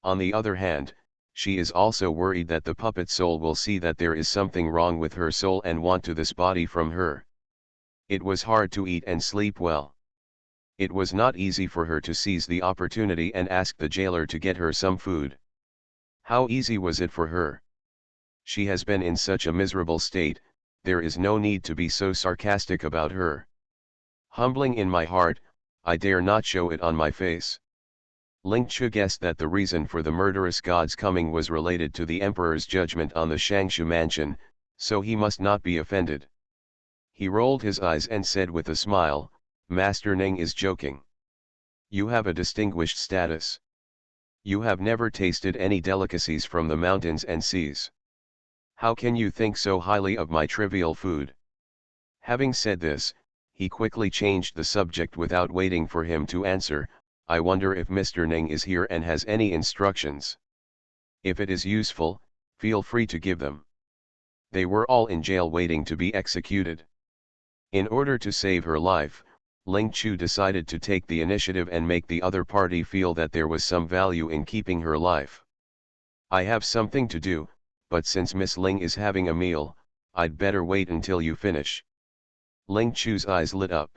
On the other hand, she is also worried that the puppet soul will see that there is something wrong with her soul and want to this body from her. It was hard to eat and sleep well. It was not easy for her to seize the opportunity and ask the jailer to get her some food. How easy was it for her? She has been in such a miserable state, there is no need to be so sarcastic about her. Humbling in my heart, I dare not show it on my face. Ling Chu guessed that the reason for the murderous god's coming was related to the emperor's judgment on the Shangshu mansion, so he must not be offended. He rolled his eyes and said with a smile, "Master Ning is joking. You have a distinguished status. You have never tasted any delicacies from the mountains and seas. How can you think so highly of my trivial food?" Having said this, he quickly changed the subject without waiting for him to answer. "I wonder if Mr. Ning is here and has any instructions. If it is useful, feel free to give them." They were all in jail waiting to be executed. In order to save her life, Ling Chu decided to take the initiative and make the other party feel that there was some value in keeping her life. "I have something to do, but since Miss Ling is having a meal, I'd better wait until you finish." Ling Chu's eyes lit up.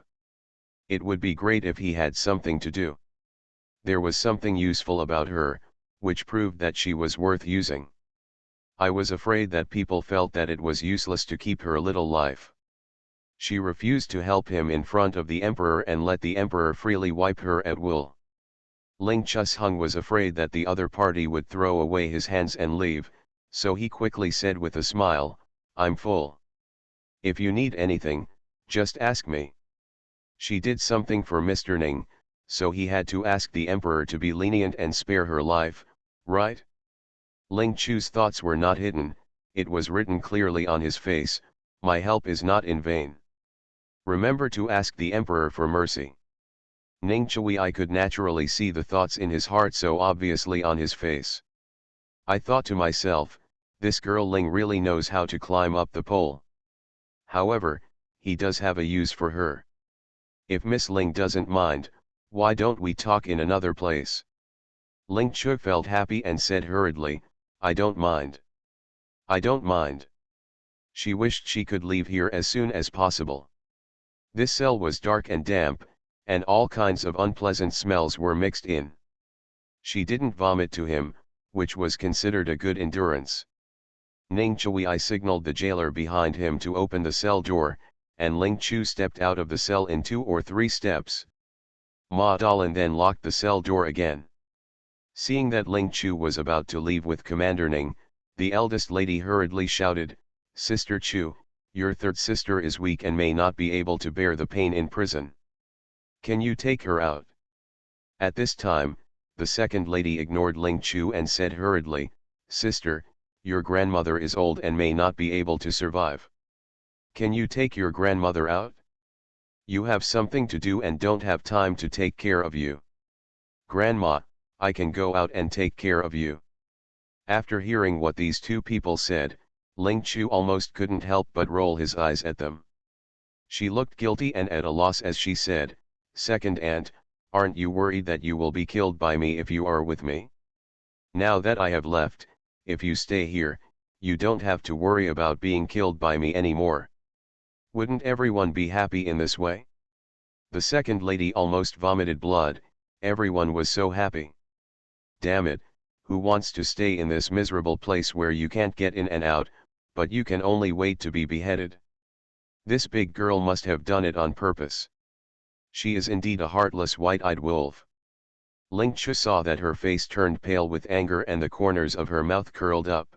It would be great if he had something to do. There was something useful about her, which proved that she was worth using. I was afraid that people felt that it was useless to keep her little life. She refused to help him in front of the emperor and let the emperor freely wipe her at will. Ling Chusheng was afraid that the other party would throw away his hands and leave, so he quickly said with a smile, "I'm full. If you need anything, just ask me." She did something for Mr. Ning, so he had to ask the emperor to be lenient and spare her life, right? Ling Chu's thoughts were not hidden, it was written clearly on his face, "My help is not in vain. Remember to ask the emperor for mercy." Ning Chui I could naturally see the thoughts in his heart so obviously on his face. I thought to myself, this girl Ling really knows how to climb up the pole. However, he does have a use for her. If Miss Ling doesn't mind, why don't we talk in another place? Ling Chu felt happy and said hurriedly, "I don't mind. I don't mind." She wished she could leave here as soon as possible. This cell was dark and damp, and all kinds of unpleasant smells were mixed in. She didn't vomit to him, which was considered a good endurance. Ning Chui signaled the jailer behind him to open the cell door, and Ling Chu stepped out of the cell in 2 or 3 steps. Ma Dalan then locked the cell door again. Seeing that Ling Chu was about to leave with Commander Ning, the eldest lady hurriedly shouted, "Sister Chu, your third sister is weak and may not be able to bear the pain in prison. Can you take her out?" At this time, the second lady ignored Ling Chu and said hurriedly, "Sister, your grandmother is old and may not be able to survive. Can you take your grandmother out? You have something to do and don't have time to take care of you." "Grandma, I can go out and take care of you." After hearing what these two people said, Ling Chu almost couldn't help but roll his eyes at them. She looked guilty and at a loss as she said, "Second aunt, aren't you worried that you will be killed by me if you are with me? Now that I have left, if you stay here, you don't have to worry about being killed by me anymore. Wouldn't everyone be happy in this way?" The second lady almost vomited blood, everyone was so happy. "Damn it, who wants to stay in this miserable place where you can't get in and out, but you can only wait to be beheaded? This big girl must have done it on purpose. She is indeed a heartless white-eyed wolf." Ling Chu saw that her face turned pale with anger and the corners of her mouth curled up.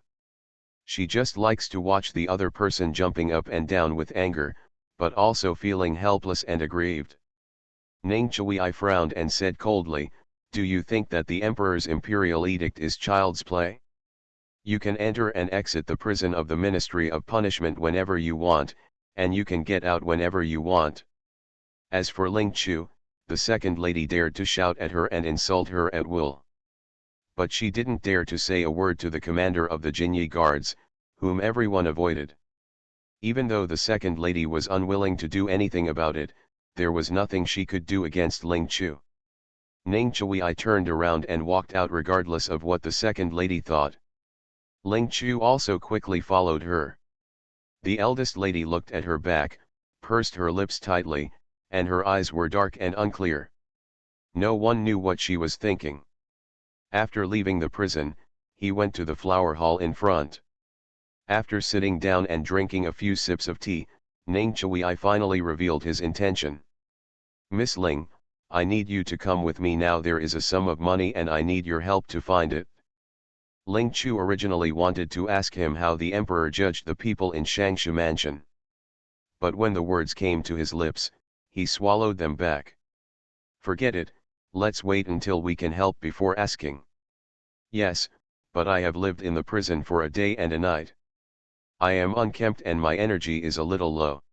She just likes to watch the other person jumping up and down with anger, but also feeling helpless and aggrieved. Ning Chui frowned and said coldly, "Do you think that the emperor's imperial edict is child's play? You can enter and exit the prison of the Ministry of Punishment whenever you want, and you can get out whenever you want." As for Ling Chu, the second lady dared to shout at her and insult her at will. But she didn't dare to say a word to the commander of the Jinyi guards, whom everyone avoided. Even though the second lady was unwilling to do anything about it, there was nothing she could do against Ling Chu. Ning Chui turned around and walked out regardless of what the second lady thought. Ling Chu also quickly followed her. The eldest lady looked at her back, pursed her lips tightly, and her eyes were dark and unclear. No one knew what she was thinking. After leaving the prison, he went to the flower hall in front. After sitting down and drinking a few sips of tea, Ning Chui finally revealed his intention. Miss Ling, I need you to come with me now. There is a sum of money and I need your help to find it. Ling Chu originally wanted to ask him how the emperor judged the people in Shangshu mansion. But when the words came to his lips, he swallowed them back. Forget it, let's wait until we can help before asking. Yes, but I have lived in the prison for a day and a night. I am unkempt and my energy is a little low.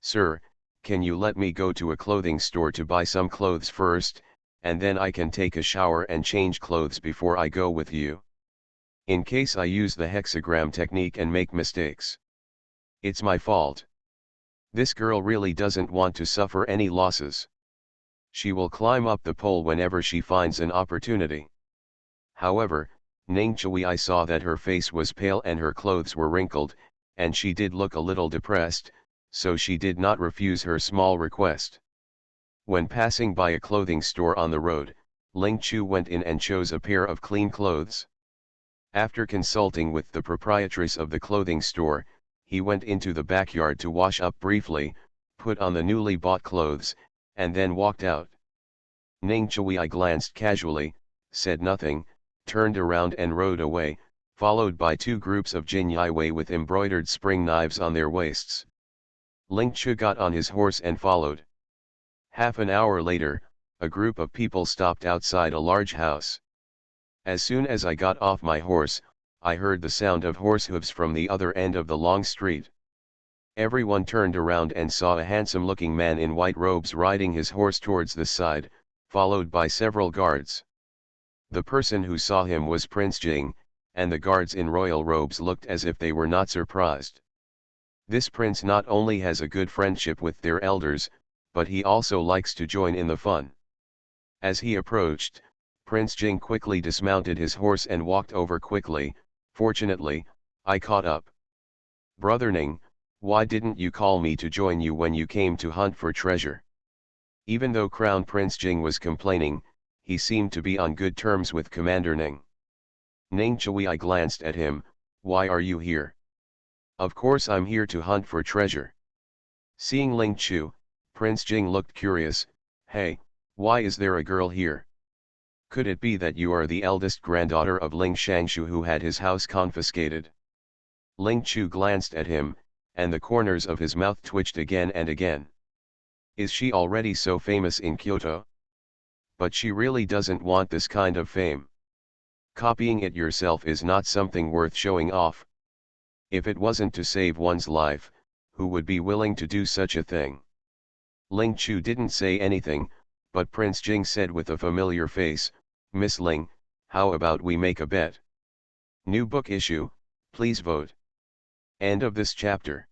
Sir, can you let me go to a clothing store to buy some clothes first, and then I can take a shower and change clothes before I go with you? In case I use the hexagram technique and make mistakes. It's my fault. This girl really doesn't want to suffer any losses. She will climb up the pole whenever she finds an opportunity. However, Ning Chui saw that her face was pale and her clothes were wrinkled, and she did look a little depressed, so she did not refuse her small request. When passing by a clothing store on the road, Ling Chu went in and chose a pair of clean clothes. After consulting with the proprietress of the clothing store, he went into the backyard to wash up briefly, put on the newly bought clothes, and then walked out. Ning Chui glanced casually, said nothing, turned around and rode away, followed by two groups of Jin Yiwei with embroidered spring knives on their waists. Ling Chu got on his horse and followed. Half an hour later, a group of people stopped outside a large house. As soon as I got off my horse, I heard the sound of horse hooves from the other end of the long street. Everyone turned around and saw a handsome-looking man in white robes riding his horse towards the side, followed by several guards. The person who saw him was Prince Jing, and the guards in royal robes looked as if they were not surprised. This prince not only has a good friendship with their elders, but he also likes to join in the fun. As he approached, Prince Jing quickly dismounted his horse and walked over quickly. Fortunately, I caught up. Brother Ning, why didn't you call me to join you when you came to hunt for treasure? Even though Crown Prince Jing was complaining, he seemed to be on good terms with Commander Ning. Ning Chui glanced at him, why are you here? Of course I'm here to hunt for treasure. Seeing Ling Chu, Prince Jing looked curious, hey, why is there a girl here? Could it be that you are the eldest granddaughter of Ling Shangshu who had his house confiscated? Ling Chu glanced at him, and the corners of his mouth twitched again and again. Is she already so famous in Kyoto? But she really doesn't want this kind of fame. Copying it yourself is not something worth showing off. If it wasn't to save one's life, who would be willing to do such a thing? Ling Chu didn't say anything, but Prince Jing said with a familiar face, Miss Ling, how about we make a bet? New book issue, please vote. End of this chapter.